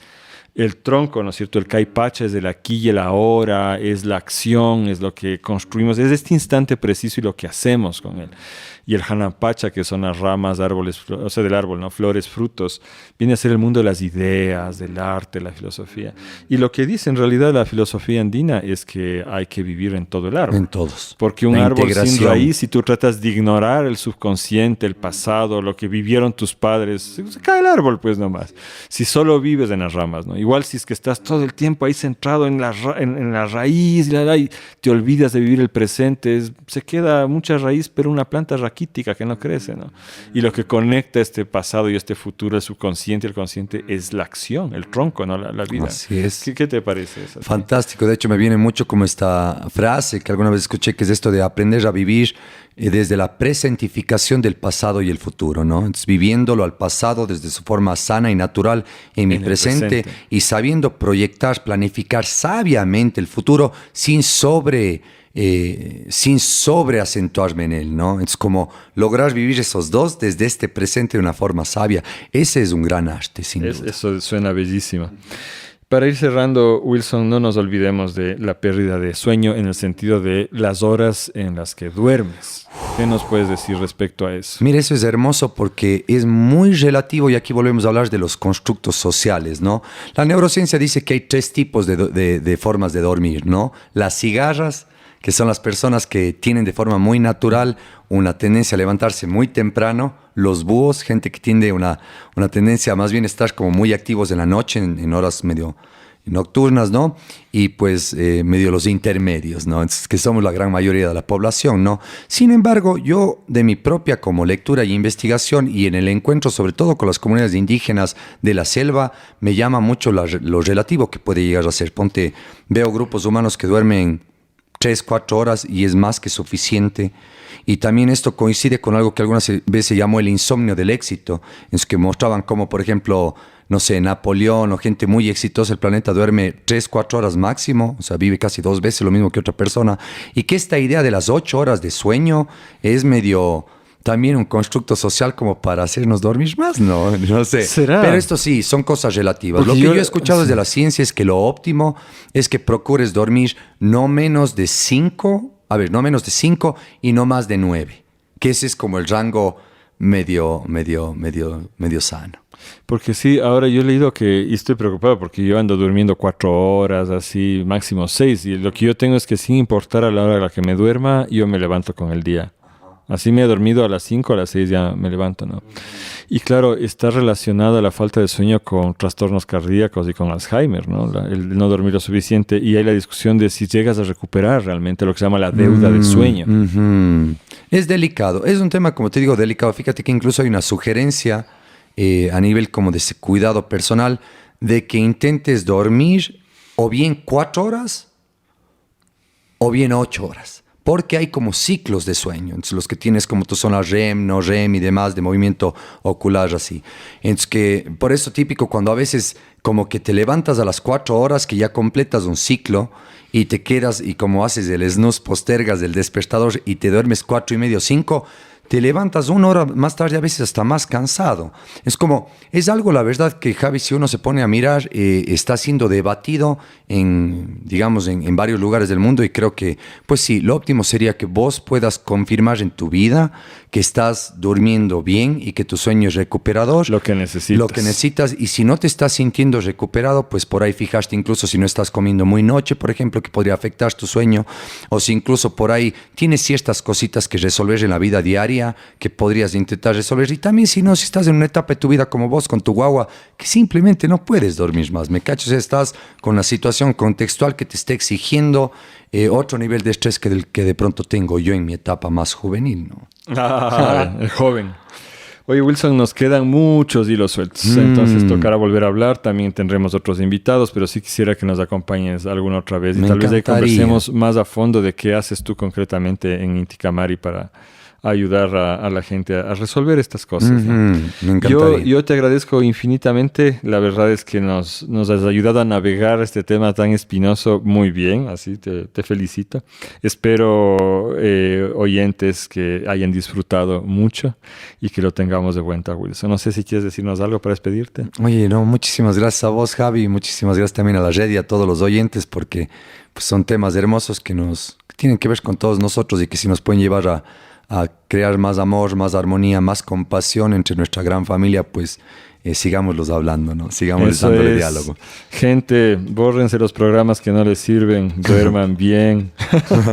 El tronco, ¿no es cierto? El caipacha es del aquí y el ahora, es la acción, es lo que construimos, es este instante preciso y lo que hacemos con él. Y el hanapacha, que son las ramas, árboles, o sea, del árbol, ¿no? Flores, frutos, viene a ser el mundo de las ideas, del arte, la filosofía. Y lo que dice en realidad la filosofía andina es que hay que vivir en todo el árbol. En todos. Porque un árbol sin raíz, si tú tratas de ignorar el subconsciente, el pasado, lo que vivieron tus padres, se cae el árbol pues nomás. Si solo vives en las ramas, ¿no? Igual si es que estás todo el tiempo ahí centrado en la raíz y te olvidas de vivir el presente, se queda mucha raíz, pero una planta raquítica que no crece, ¿no? Y lo que conecta este pasado y este futuro, el subconsciente y el consciente, es la acción, el tronco, ¿no? La vida. Así es. ¿Qué te parece eso? Fantástico. De hecho, me viene mucho como esta frase que alguna vez escuché, que es esto de aprender a vivir desde la presentificación del pasado y el futuro, ¿no? Entonces, viviéndolo al pasado desde su forma sana y natural en mi presente, y sabiendo proyectar, planificar sabiamente el futuro sin sobreacentuarme en él, ¿no? Es como lograr vivir esos dos desde este presente de una forma sabia. Ese es un gran arte, sin duda. Eso suena bellísimo. Para ir cerrando, Wilson, no nos olvidemos de la pérdida de sueño en el sentido de las horas en las que duermes. ¿Qué nos puedes decir respecto a eso? Mira, eso es hermoso porque es muy relativo, y aquí volvemos a hablar de los constructos sociales, ¿no? La neurociencia dice que hay tres tipos de formas de dormir, ¿no? Las cigarras, que son las personas que tienen de forma muy natural una tendencia a levantarse muy temprano. Los búhos, gente que tiene una tendencia a más bien estar como muy activos en la noche, en horas medio nocturnas, ¿no? Y pues medio los intermedios, ¿no? Entonces, que somos la gran mayoría de la población, ¿no? Sin embargo, yo de mi propia como lectura y investigación, y en el encuentro sobre todo con las comunidades indígenas de la selva, me llama mucho lo relativo que puede llegar a ser. Veo grupos humanos que duermen 3, 4 horas y es más que suficiente. Y también esto coincide con algo que algunas veces se llamó el insomnio del éxito, en los que mostraban cómo, por ejemplo, no sé, Napoleón o gente muy exitosa del planeta duerme 3, 4 horas máximo, o sea, vive casi 2 veces lo mismo que otra persona, y que esta idea de las 8 horas de sueño es medio también un constructo social como para hacernos dormir más, ¿no? No sé. ¿Será? Pero esto sí, son cosas relativas. Porque lo que yo he escuchado desde la ciencia es que lo óptimo es que procures dormir no menos de 5 y no más de 9. Que ese es como el rango medio sano. Porque sí, ahora yo he leído y estoy preocupado porque yo ando durmiendo 4 horas, así, máximo 6. Y lo que yo tengo es que sin importar a la hora a la que me duerma, yo me levanto con el día. Así me he dormido a las 5, a las 6 ya me levanto, ¿no? Y claro, está relacionada la falta de sueño con trastornos cardíacos y con Alzheimer, ¿no? El no dormir lo suficiente. Y hay la discusión de si llegas a recuperar realmente lo que se llama la deuda de sueño. Es delicado. Es un tema, como te digo, delicado. Fíjate que incluso hay una sugerencia a nivel como de ese cuidado personal de que intentes dormir o bien 4 horas o bien 8 horas. Porque hay como ciclos de sueño. Entonces, los que tienes como tu zona REM, no REM y demás, de movimiento ocular así. Entonces, que por eso típico cuando a veces como que te levantas a las 4 horas, que ya completas un ciclo y te quedas y como haces el snooze, postergas el despertador y te duermes 4:30, 5, te levantas 1 hora más tarde, a veces hasta más cansado. Es algo, la verdad, que Javi, si uno se pone a mirar, está siendo debatido en varios lugares del mundo y creo que, pues sí, lo óptimo sería que vos puedas confirmar en tu vida que estás durmiendo bien y que tu sueño es recuperador. Lo que necesitas. Y si no te estás sintiendo recuperado, pues por ahí fijaste incluso si no estás comiendo muy noche, por ejemplo, que podría afectar tu sueño, o si incluso por ahí tienes ciertas cositas que resolver en la vida diaria que podrías intentar resolver. Y también si estás en una etapa de tu vida como vos con tu guagua que simplemente no puedes dormir más, ¿me cachas? Estás con una situación contextual que te esté exigiendo otro nivel de estrés que del que de pronto tengo yo en mi etapa más juvenil, ¿no? El joven. Oye, Wilson, nos quedan muchos hilos sueltos, entonces tocará volver a hablar. También tendremos otros invitados, pero sí quisiera que nos acompañes alguna otra vez. Y tal vez ahí conversemos más a fondo de qué haces tú concretamente en Inti Camari para ayudar a la gente a resolver estas cosas, ¿no? Me encantaría. Yo te agradezco infinitamente. La verdad es que nos has ayudado a navegar este tema tan espinoso muy bien, así te felicito. Espero oyentes que hayan disfrutado mucho y que lo tengamos de cuenta, Wilson. No sé si quieres decirnos algo para despedirte. Oye, no, muchísimas gracias a vos, Javi, muchísimas gracias también a la red y a todos los oyentes, porque pues, son temas hermosos que tienen que ver con todos nosotros y que sí nos pueden llevar a crear más amor, más armonía, más compasión entre nuestra gran familia, pues sigámoslos hablando, ¿no? Sigamos dándole diálogo. Gente, bórrense los programas que no les sirven, duerman bien,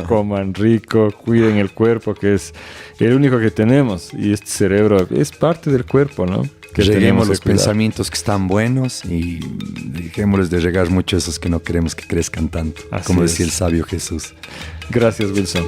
coman rico, cuiden el cuerpo, que es el único que tenemos, y este cerebro es parte del cuerpo, ¿no? Que reguemos los pensamientos que están buenos y dejémosles de regar mucho esos que no queremos que crezcan tanto, como decía el sabio Jesús. Gracias, Wilson.